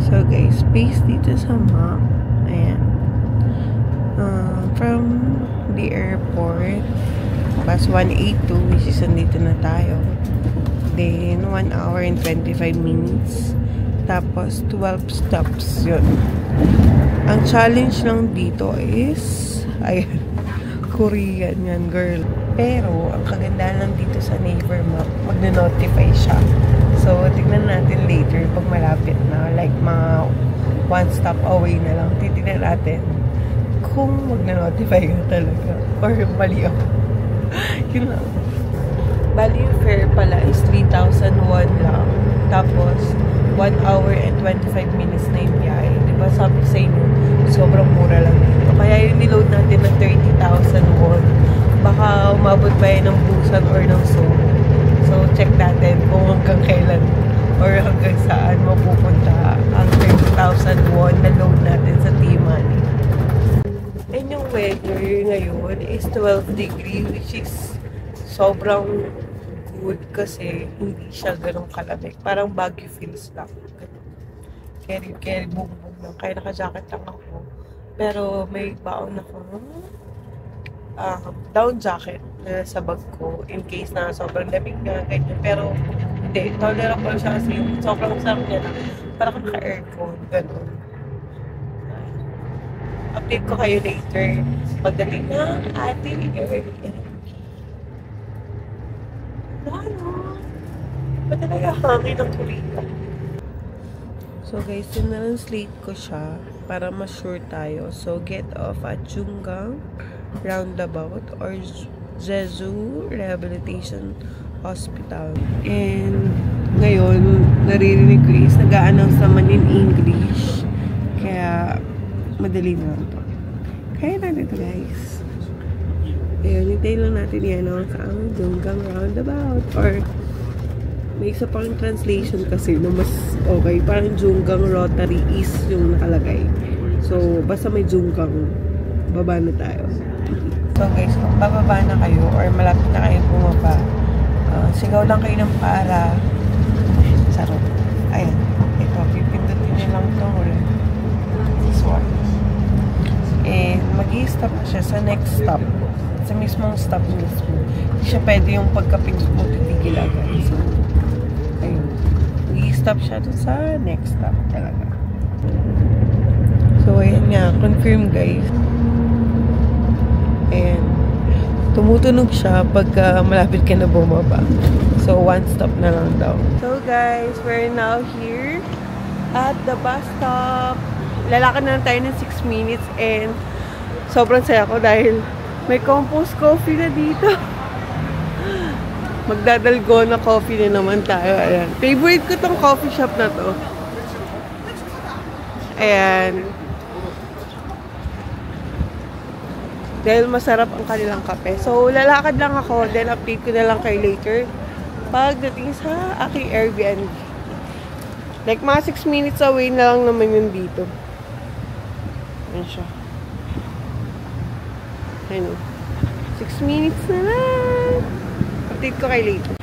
So, guys, space dito sa map. Ayan. From the airport, bus 182, which is nandito na tayo. Then, 1 hour and 25 minutes. Tapos, 12 stops yun. Ang challenge lang dito is, ayan, Korean yan, girl. Pero, ang kagandahan lang dito sa Naver map, magna-notify siya. So, tignan natin later pag malapit na. Like, mga 1 stop away na lang. Titignan natin kung mag-notify ka talaga or mali ako. Yun lang. Bali yung fare pala is 3,001 lang. Tapos, 1 hour and 25 minutes na yung biyahe. diba sabi sa inyo, sobrang mura lang dito. Kaya yung niload natin na 30,000 won, baka umabot pa yun ng Busan or ng Seoul. So, check natin kung hanggang kailan or hanggang saan mapupunta ang 30,000 won na load natin sa T-Money. And yung weather ngayon is 12 degree, which is sobrang good kasi hindi siya ganun kalamig. Parang Baguio feels lang. Carry bumbong lang. Kaya naka-jacket lang ako. Pero may baon ako down jacket na sa bag ko in case na sobrang lamig na ganyan. Pero hindi, tolerable siya kasi sobrang sarap niya lang. Parang naka-aircon, ganun. Update ko kayo later pagdating ng ating Airbnb. Ano? Ba talaga hangin ng Korea? So guys, yun na lang slate ko siya para ma-sure tayo. So get off at Junggang Roundabout or Jeju Rehabilitation Hospital. And ngayon, naririnig ko is nag-a-announce naman in English. Kaya madali na lang to. Kaya natin ito guys. Ayun, hintayin lang natin i-announce ang Junggang Roundabout. Or may isa pang translation kasi na mas okay. Parang Junggang Rotary East yung nakalagay. So, basta may Junggang, baba na tayo. So guys, kung bababa na kayo or malapit na kayo bumaba, sigaw lang kayo ng para. Sarap. Ayan. Ito, pipindutin nyo lang itong ulit. This one. And mag-i-stop na siya sa next stop. Sa mismong stop mismo. Hindi siya pwede yung pagkapindot mo titigil agad. So, ayun. Mag-i-stop siya dun sa next stop talaga. So, ayan nga. Confirm guys. And tumutunog siya pagka malapit ka na bumaba. So, one stop na lang daw. So, guys, we're now here at the bus stop. Lalakad na lang tayo ng 6 minutes and sobrang saya ko dahil may Compose Coffee na dito. Magdadalgona coffee na naman tayo. Ayan. Favorite ko tong coffee shop na to. Ayan. Dahil masarap ang kanilang kape. So, lalakad lang ako. Then, update ko na lang kayo later pagdating sa aking Airbnb. Like, mga 6 minutes away na lang naman yun dito. Ayan siya. Ayan o. 6 minutes na lang. Update ko kayo later.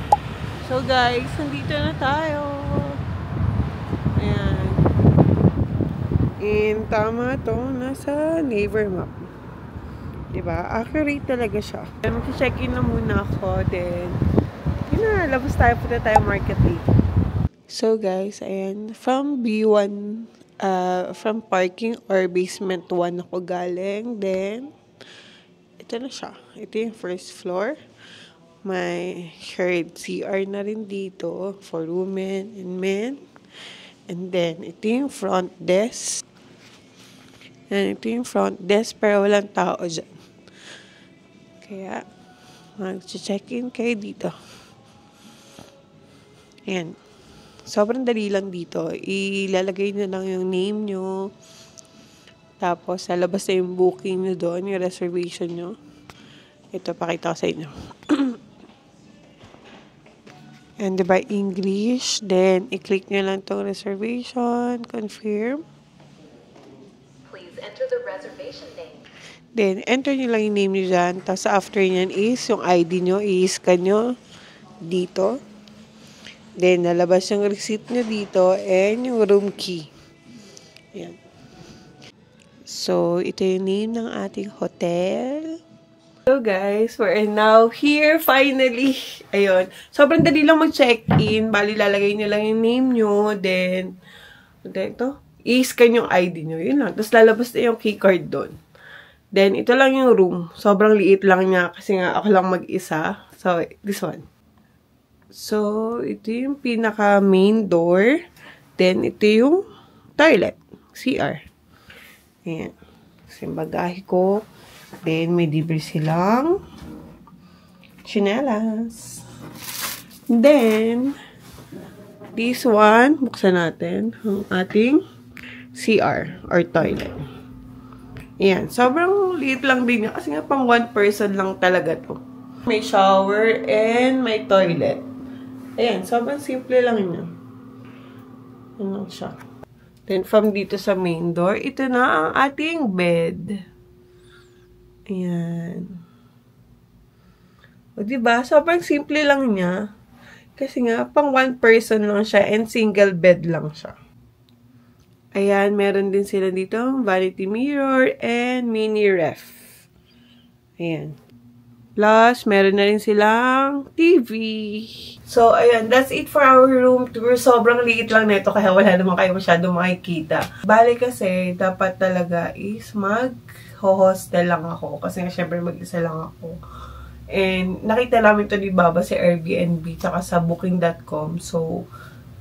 So, guys, nandito na tayo. Ayan. And, tama to. Nasa neighbor map. Diba? Accurate talaga siya. Mag-check-in na muna ako. Then, yun na. Labas tayo. Punta tayo market later. So, guys, ayan. From B1, from parking or basement 1 ako galing. Then, ito na siya. Ito yung first floor. May shared CR na rin dito for women and men. And then, ito yung front desk. And ito yung front desk pero walang tao dyan. Kaya, mag-check-in kayo dito. Ayan. Sobrang dali lang dito. Ilalagay nyo lang yung name nyo. Tapos, lalabas na yung booking nyo doon, yung reservation nyo. Ito, pakita ko sa inyo. And, diba, English. Then, i-click nyo lang itong reservation. Confirm. Please enter the reservation name. Then, enter nyo lang yung name nyo dyan. Tapos, after nyan is, yung ID nyo, i-scan nyo dito. Then, nalabas yung receipt nyo dito and yung room key. Ayan. So, ito yung name ng ating hotel. So, guys, we're now here, finally. Ayun. Sobrang dali lang mag-check-in. Bali, lalagay nyo lang yung name nyo. Then, ito, i-scan yung ID nyo. Yun lang. Tapos, lalabas na yung keycard doon. Then, ito lang yung room. Sobrang liit lang niya kasi nga ako lang mag-isa. So, this one. So, ito yung pinaka-main door. Then, ito yung toilet. CR. Ayan. Kasi yung bagahe ko. Then, may libre silang chinelas. Then, this one, buksan natin ang ating CR or toilet. Ayan. Sobrang liit lang din niya kasi nga pang one person lang talaga to. May shower and may toilet. Ayan. Sobrang simple lang niya. Ano siya. Then, from dito sa main door, ito na ang ating bed. Ayan. O, diba? Sobrang simple lang niya. Kasi nga, pang one person lang siya and single bed lang siya. Ayan, meron din sila dito vanity mirror and mini ref. Ayan. Plus, meron na rin silang TV. So, ayan, that's it for our room tour. Sobrang liit lang nito kaya wala naman kayo masyadong makikita. Bale kasi, dapat talaga is mag-hostel lang ako. Kasi nga, syempre, mag-isa lang ako. And, nakita namin to ni Baba sa Airbnb tsaka sa booking.com. So,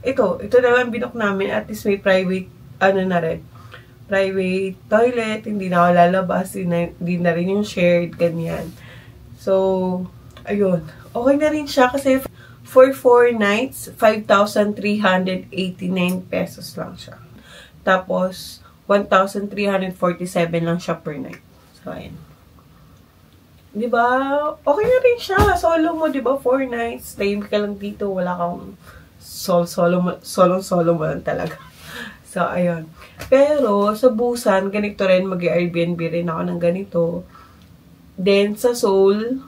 ito na lang binook namin. At least may private, private toilet. Hindi na ako lalabas. Hindi na rin yung shared, ganyan. So, ayun. Okay na rin siya kasi for 4 nights, 5,389 pesos lang siya. Tapos, 1,347 lang siya per night. So, ayun. Diba? Okay na rin siya. Solo mo, diba? 4 nights. Tahimik ka lang dito. Wala kang solo mo lang talaga. So, ayun. Pero, sa Busan, ganito rin. Mag-Airbnb rin ako ng ganito. Then, sa Seoul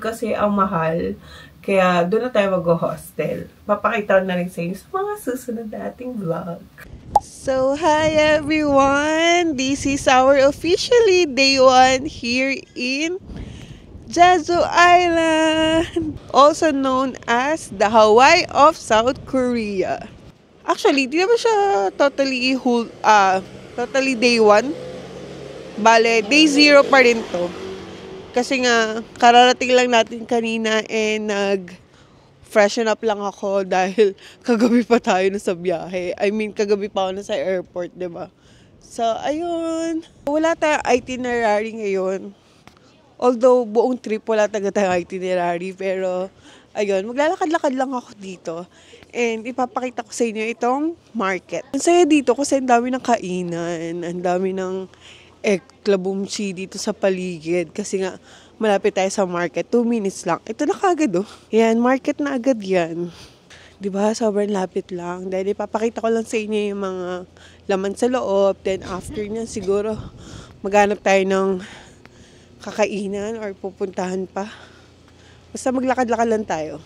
kasi ang mahal. Kaya, doon na tayo mag-hostel. Papakita ko na rin sa inyo sa mga susunod nating vlog. So, hi everyone! This is our officially day 1 here in Jeju Island, also known as the Hawaii of South Korea. Actually, di naman siya totally day 1. Bale, day 0 pa rin to. Kasi nga, kararating lang natin kanina and freshen up lang ako dahil kagabi pa tayo na sa biyahe. I mean, kagabi pa ako na sa airport, diba? So, ayun. Wala tayong itinerary ngayon. Although, buong trip wala talaga tayong itinerary. Pero, ayun, maglalakad-lakad lang ako dito. And ipapakita ko sa inyo itong market. Ang saya dito kasi ang dami ng kainan. Ang dami ng eklabumchi dito sa paligid. Kasi nga, malapit tayo sa market. 2 minutes lang. Ito na kagad, oh. Yan, market na agad yan. Diba? Sobrang lapit lang. Dahil ipapakita ko lang sa inyo yung mga laman sa loob. Then, after niyan, siguro, maghanap tayo ng kakainan or pupuntahan pa. Basta maglakad-lakad lang tayo.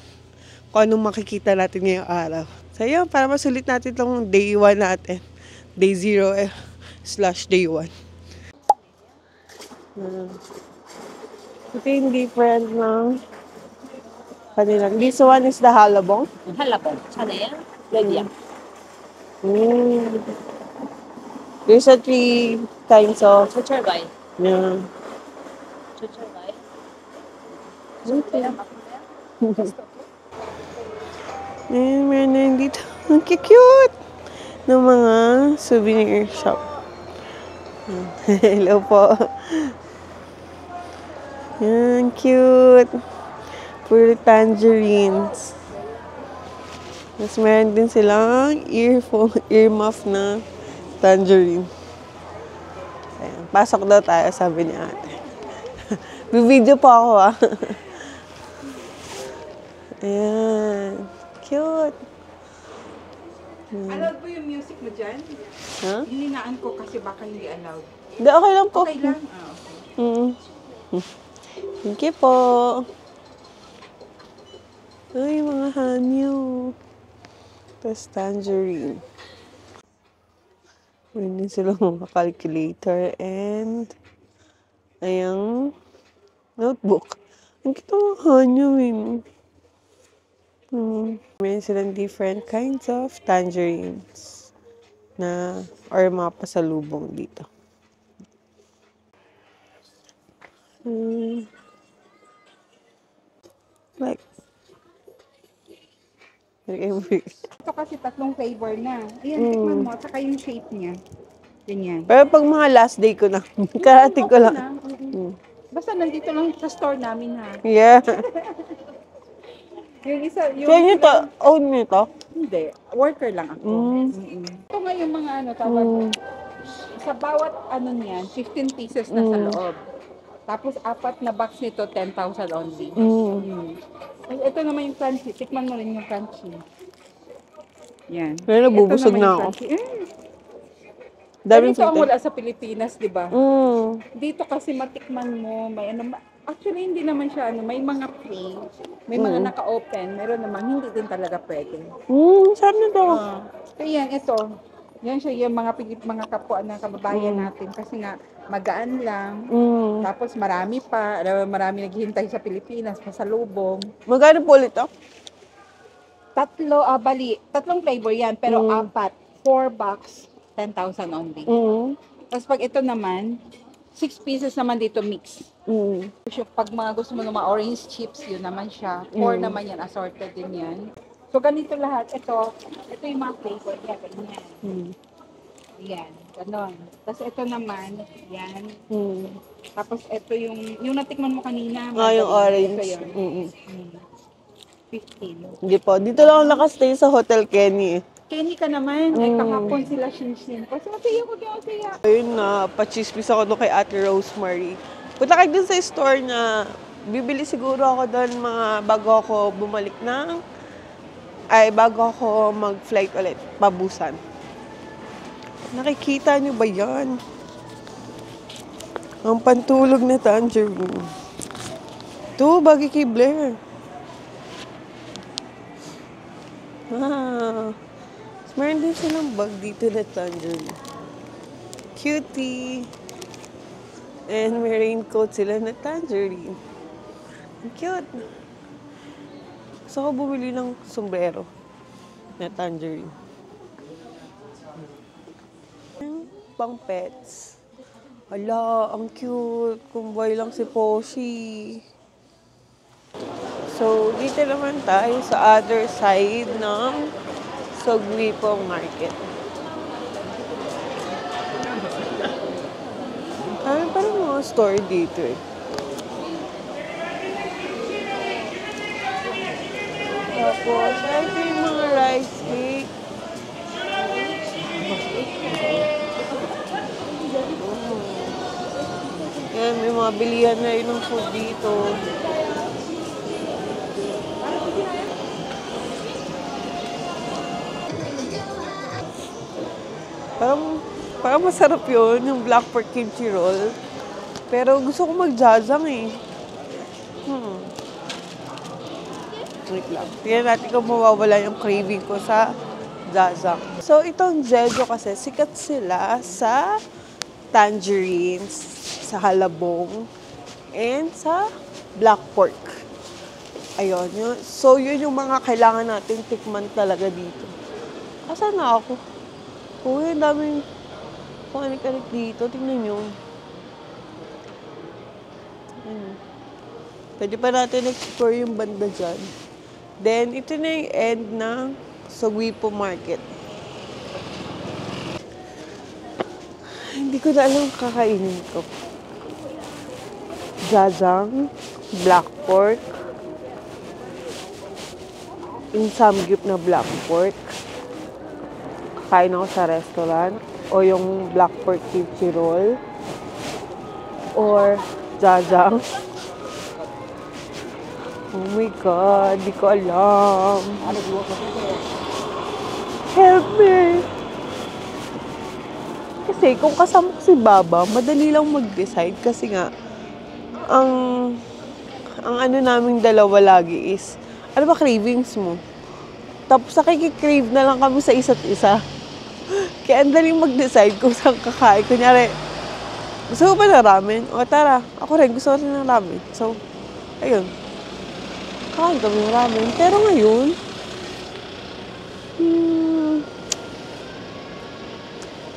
Kung anong makikita natin ngayong araw. So, yun, para masulit natin itong day 1 natin. Day 0/day 1. Ito yung different ng kanila. This one is the halabong. halabong. Chanel, Lydia. There's a 3 kinds of... Chochorbay. Yeah. Chochorbay. Meron na dito. Ang cute! Ng mga souvenir shop. Hello po. Yan, cute. Puro tangerines. Mas meron din silang earmuff na tangerine. Ayan, pasok daw tayo, sabi ni ate. Bibideo po ako, ah. Ayan. Cute. Allowed po yung music mo dyan? Huh? Hininaan ko kasi baka hindi allowed. Hindi, okay lang po. Okay lang? Okay. Thank you po. Ay, mga hanyo. Tapos tangerine. Meron din silang mga calculator and ayang notebook. Ang kita mga hanyo, Meron silang different kinds of tangerines na or mga pasalubong dito. Like, Ito kasi 3 flavor na. Ayan, tikman mo. Saka yung shape niya. Ganyan. pero pag mga last day ko na, karating ko lang. Basta nandito lang sa store namin, ha? Yeah. Yung isa, yung... Kaya nyo to, own nyo to? Hindi. Worker lang ako. Ito nga yung mga ano, tawag. Sa bawat ano niyan, 15 pieces na sa loob. Tapos 4 na box nito, 10,000 only. Ay, ito naman yung crunchy. Tikman mo rin yung crunchy. Yan. Pero nabubusog Ito naman na yung ako. crunchy. Daming Ganito ang sweet. wala sa Pilipinas, di ba? Dito kasi matikman mo, may ano, actually hindi naman siya ano, may mga free, may mga naka-open, meron naman hindi din talaga pwede. Sarap na to. Kaya yan, ito. Yan siya yung mga kapwa na kababayan natin kasi nga magaan lang. Tapos marami pa, marami naghihintay sa Pilipinas, pasalubong. Magkano po ulit to? Tatlong flavor yan, pero 4 box, 10,000 only. Tapos pag ito naman, 6 pieces naman dito mix. Pag mga gusto mo ng mga orange chips, yun naman siya. 4 naman yan, assorted din yan. So ganito lahat, ito yung mga flavor niya, ganyan. Yan, ganon. Tapos ito naman, yan. Tapos ito yung natikman mo kanina. Yung orange. Ito yun. 15. Hindi po. Dito lang ako nakastay sa Hotel Kenny. Kenny ka naman, ay kahapon sila Shinshin. Kasi masaya ko din masaya. Ayun na, pachismis ako doon kay Ate Rosemary. Punta kayo dun sa store na bibili siguro ako doon mga bago ako bumalik bago ako mag-flight ulit, pabusan. Nakikita niyo ba yan? Ang pantulog na tangerine. Ito, bagay kay Blair. Meron din silang bag dito na tangerine. Cutie. And may raincoat sila na tangerine. Ang cute. Gusto ko bumili ng sombrero na tangerine. Pang pets. Ala, ang cute. Kumbay lang si Poshi. So, dito naman tayo sa other side ng Sogwipo Market. Parang mga store dito eh. Tapos, ito yung mga rice cake. Yan, may mga bilihan na rin ng food dito. Parang masarap yun, yung black pork kimchi roll. Pero gusto ko mag-jajang eh. Wait lang. Tingnan natin kung mawawala yung craving ko sa jajang. So, itong Jejo kasi, sikat sila sa tangerines, sa halabong, and sa black pork. Ayun. So, yun yung mga kailangan natin tikman talaga dito. Asan na ako? Uy, ang daming panik-anik dito. Tingnan nyo. Pwede pa natin explore yung banda dyan. Then, ito na yung end ng Sogwipo Market. Hindi ko na alam kakainin ko. Jajang, black pork, yung samgyup na black pork. Kakain ako sa restaurant. O yung black pork kimchi roll. Or jajang. Oh my God, di ko alam. Help me! Kasi kung kasama ko si Baba, madali lang mag-decide kasi nga, ang ano naming dalawa lagi is, ano ba cravings mo? Tapos nakikikrave na lang kami sa isa't isa. Kaya ang daling mag-decide kung saan kakain. Kunyari, gusto ko ba na ramen? O tara, ako rin gusto ko rin ng ramen. So, ayun. Kakain kami ng ramen. Pero ngayon,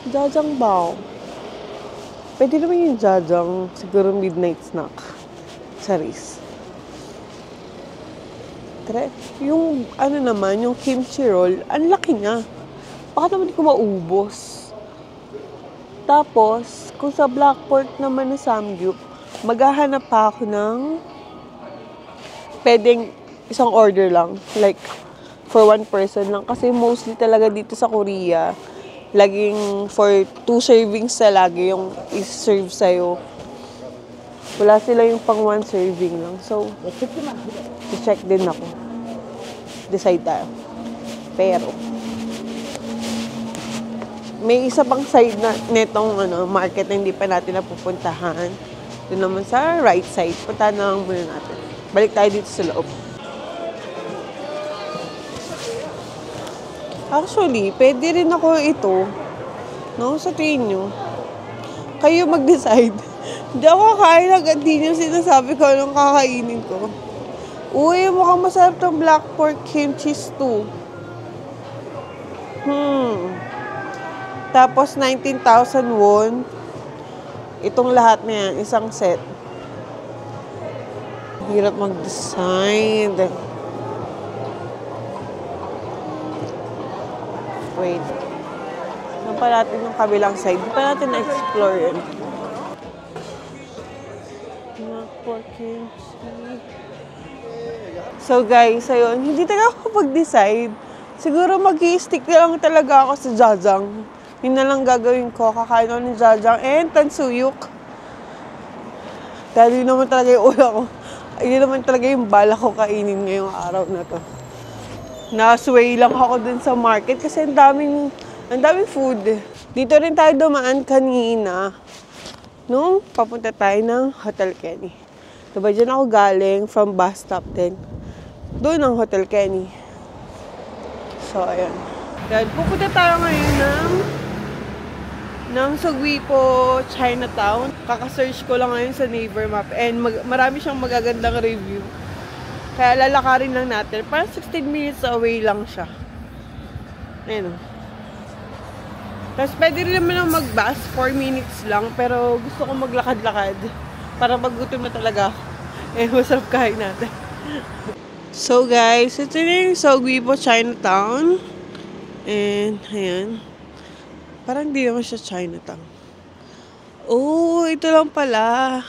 jajang bao. Pwede naman yung jajang, siguro midnight snack. Charis. Yung ano naman, yung kimchi roll, ang laki nga. Baka naman di ko maubos. Tapos, kung sa black pork naman na samgyup, maghahanap pa ako ng pwedeng isang order lang. Like, for one person lang. Kasi mostly talaga dito sa Korea, laging for 2 servings na lagi yung i-serve sa'yo. Wala sila yung pang 1 serving lang. So, i-check din ako. Decide tayo. Pero, may isa pang side na netong market na hindi pa natin napupuntahan. Doon naman sa right side. Puntahan na lang muna natin. Balik tayo dito sa loob. Actually, pwede rin ako ito. No? Sa tingin nyo. Kayo mag-decide. Hindi ako kakain agad din yung sinasabi ko anong kakainin ko. Uy, mukhang masarap tong black pork kimchi stew. Tapos 19,000 won. Itong lahat na yan, isang set. Hirap mag-decide. Wait. Saan pa natin yung kabilang side? Di pa natin na-explore yun. So guys, ayun. Hindi talaga ako mag-decide. Siguro mag-i-stick na lang talaga ako sa jajang. Yun na lang gagawin ko. Kakain ako ng jajang and tansuyuk. Dahil yun naman talaga yung ulo ko. Yun naman talaga yung bala ko kainin ngayong araw na to. Nasway lang ako dun sa market kasi ang daming food. Dito rin tayo dumaan kanina nung papunta tayo ng Hotel Kenny. Diba dyan ako galing from bus stop din. Doon ang Hotel Kenny. So, ayan. Dahil pupunta tayo ngayon ng Sugwipo, Chinatown. Kaka-search ko lang ngayon sa Naver Map and marami siyang magagandang review. Kaya lalakarin lang natin. Parang 16 minutes away lang siya. Ayan o. Tapos pwede rin naman ang mag-bus. 4 minutes lang. Pero gusto ko maglakad-lakad. Para magutom na talaga. Eh, masarap kain natin. So guys, ito na yung Sugwipo, Chinatown. And, ayan. Parang di naman siya Chinatown. Oh, ito lang pala.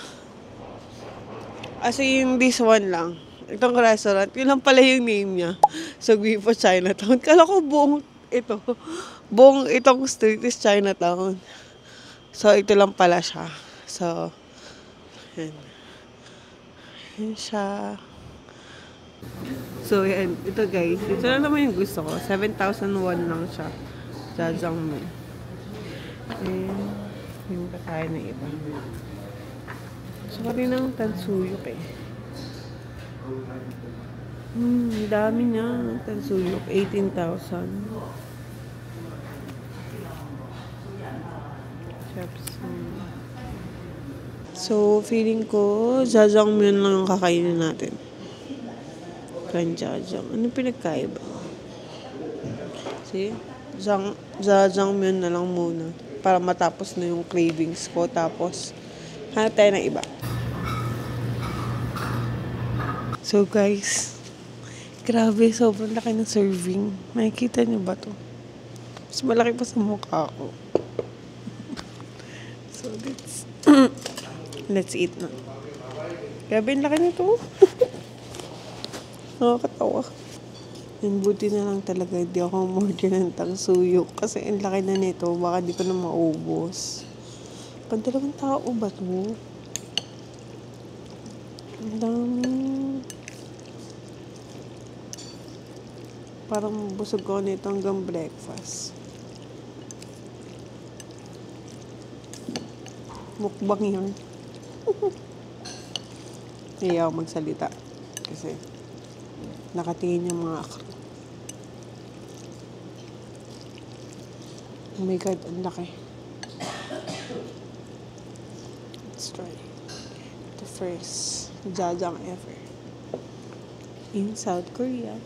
As in, this one lang. Itong restaurant, yun lang pala yung name niya. Sugwipo, Chinatown. Kala ko buong itong street is Chinatown. So, ito lang pala siya. So, yan. Yan siya. So, yan. Ito guys. Ito lang naman yung gusto ko. 7,000 won lang siya. Jajangmyeon. And, yung kakain na iba. So, rin ang tansuyuk eh. Dami niya. Tansuyuk. 18,000. So, feeling ko, jajangmyeon lang ang kakainin natin. Jajang. Ano pinagkaiba? See? Jajangmyeon na lang muna. Para matapos na yung cravings ko. Tapos, hanap tayo ng iba. So, guys. Grabe, sobrang laki ng serving. Makikita niyo ba to? Mas malaki pa sa mukha ko. So, let's eat na. Grabe, ang laki nito. Nakakatawa. Yung buti na lang talaga, hindi ako umorder ng tangsuyuk. Kasi ang laki na nito, baka di ko na maubos. Pandalawang tao ba to? Ang dami. Parang busog ko nito hanggang breakfast. Mukbang yun. Hindi ako magsalita. Kasi nakatingin yung mga akro. Oh my God, ang laki. Let's try. The first jajang ever. In South Korea.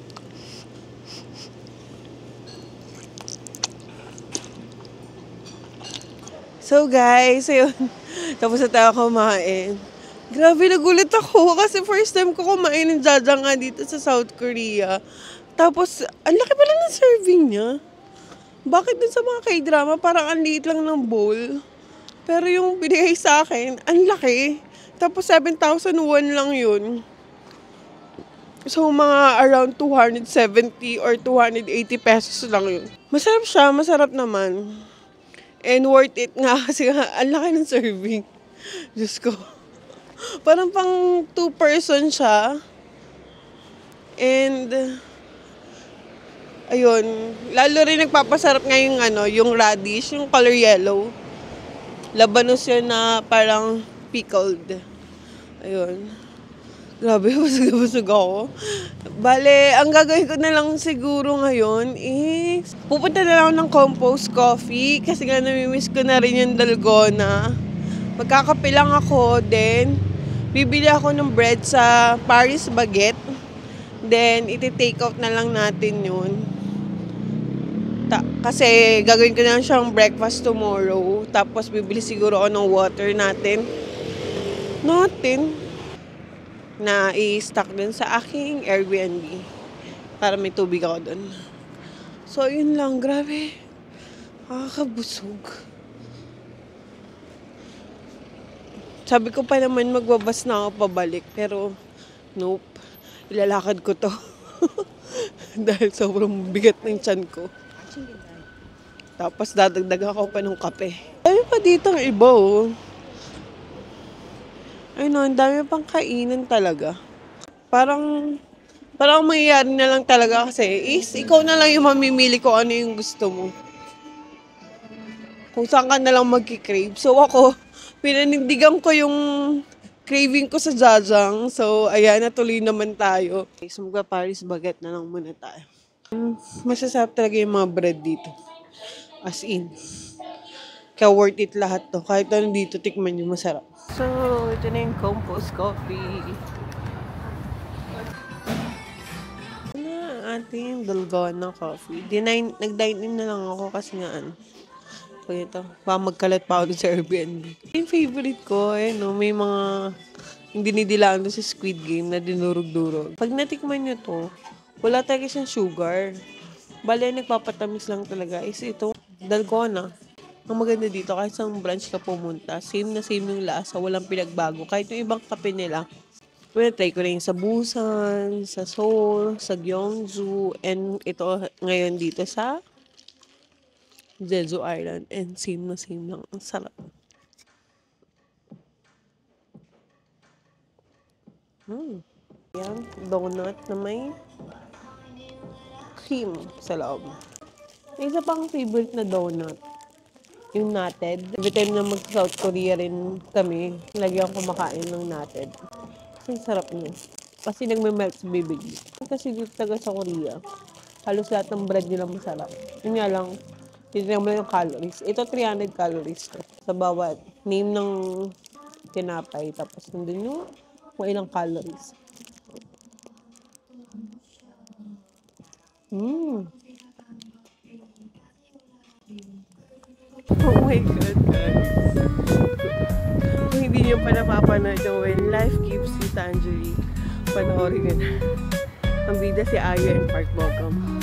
So guys, ayun. Tapos na tayo kumain. Grabe, nagulat ako kasi first time ko kumain ng jajang nga dito sa South Korea. Tapos, ang laki pala ng serving niya. Bakit dun sa mga K-drama, parang ang liit lang ng bowl. Pero yung binigay sa akin, ang laki. Tapos 7,000 won lang yun. So, mga around 270 or 280 pesos lang yun. Masarap siya, masarap naman. And worth it nga kasi ang laki ng serving. Diyos ko. Parang pang 2 person siya. And, ayun. Lalo rin nagpapasarap nga yung, yung radish, yung color yellow. Labanos yun na parang pickled. Ayun. Grabe, busog ako. Bale, ang gagawin ko na lang siguro ngayon is pupunta na lang ng Compose Coffee kasi nga namimiss ko na rin yung dalgona. Magkakape lang ako, then bibili ako ng bread sa Paris Baguette. Then, iti-take out na lang natin yun. Kasi gagawin ko na lang siyang breakfast tomorrow. Tapos, bibili siguro ako ng water natin. Na i-stock din sa aking Airbnb para may tubig ako dun. So, yun lang. Grabe. Nakakabusog. Sabi ko pa naman magbabas na ako pabalik. Pero, nope. Ilalakad ko to. Dahil sobrang bigat ng tiyan ko. Tapos, dadagdag ako pa ng kape. Dami pa dito ang iba, oh. Ay no, ang dami pang kainan talaga. Parang mangyayari na lang talaga kasi ikaw na lang yung mamimili kung ano yung gusto mo. Kung saan ka na lang magki-crave. So ako, pinanindigan ko yung craving ko sa Jajang. So ayan, natuloy naman tayo. Okay, so magpa-Paris Baguette na lang muna tayo. Masasarap talaga yung mga bread dito. As in. Kaya worth it lahat to. Kahit ano dito, tikman nyo, masarap. So, ito na yung Compose Coffee. Ito na ating dalgona coffee. Nag-dine-in na lang ako kasi nga pag ito, magkalat pa ako sa Airbnb. Yung favorite ko, may mga yung dinidilaan doon sa Squid Game na dinurog-durog. Pag natikman nyo to, wala talaga siyang sugar. Bale, nagpapatamis lang talaga is ito, dalgona. Ang maganda dito, kahit sa branch ka pumunta, same na same yung lasa, walang pinagbago. Kahit yung ibang kape nila, try ko rin sa Busan, sa Seoul, sa Gyeongju, and ito ngayon dito sa Jeju Island. And same na same lang. Ang sarap. Yan, donut na may cream sa loob. Isa pang favorite na donut, yung natted. Every time na mag-South Korea rin kami, lagi akong kumakain ng natted. Ang sarap niya. Kasi nagme-melt sa bibig. Kasi dito taga sa Korea, halos lahat ng bread nila masarap. Yun nga lang, titignan mo lang yung calories. Ito 300 calories to. Sa bawat name ng tinapay. Tapos nandun yung kung ilang calories. Oh my God, guys. Kung hindi niyo pa napapanood yung When Life Gives You Tangerine, panoorin nyo na. Ang bida si Aya and Park Bogum.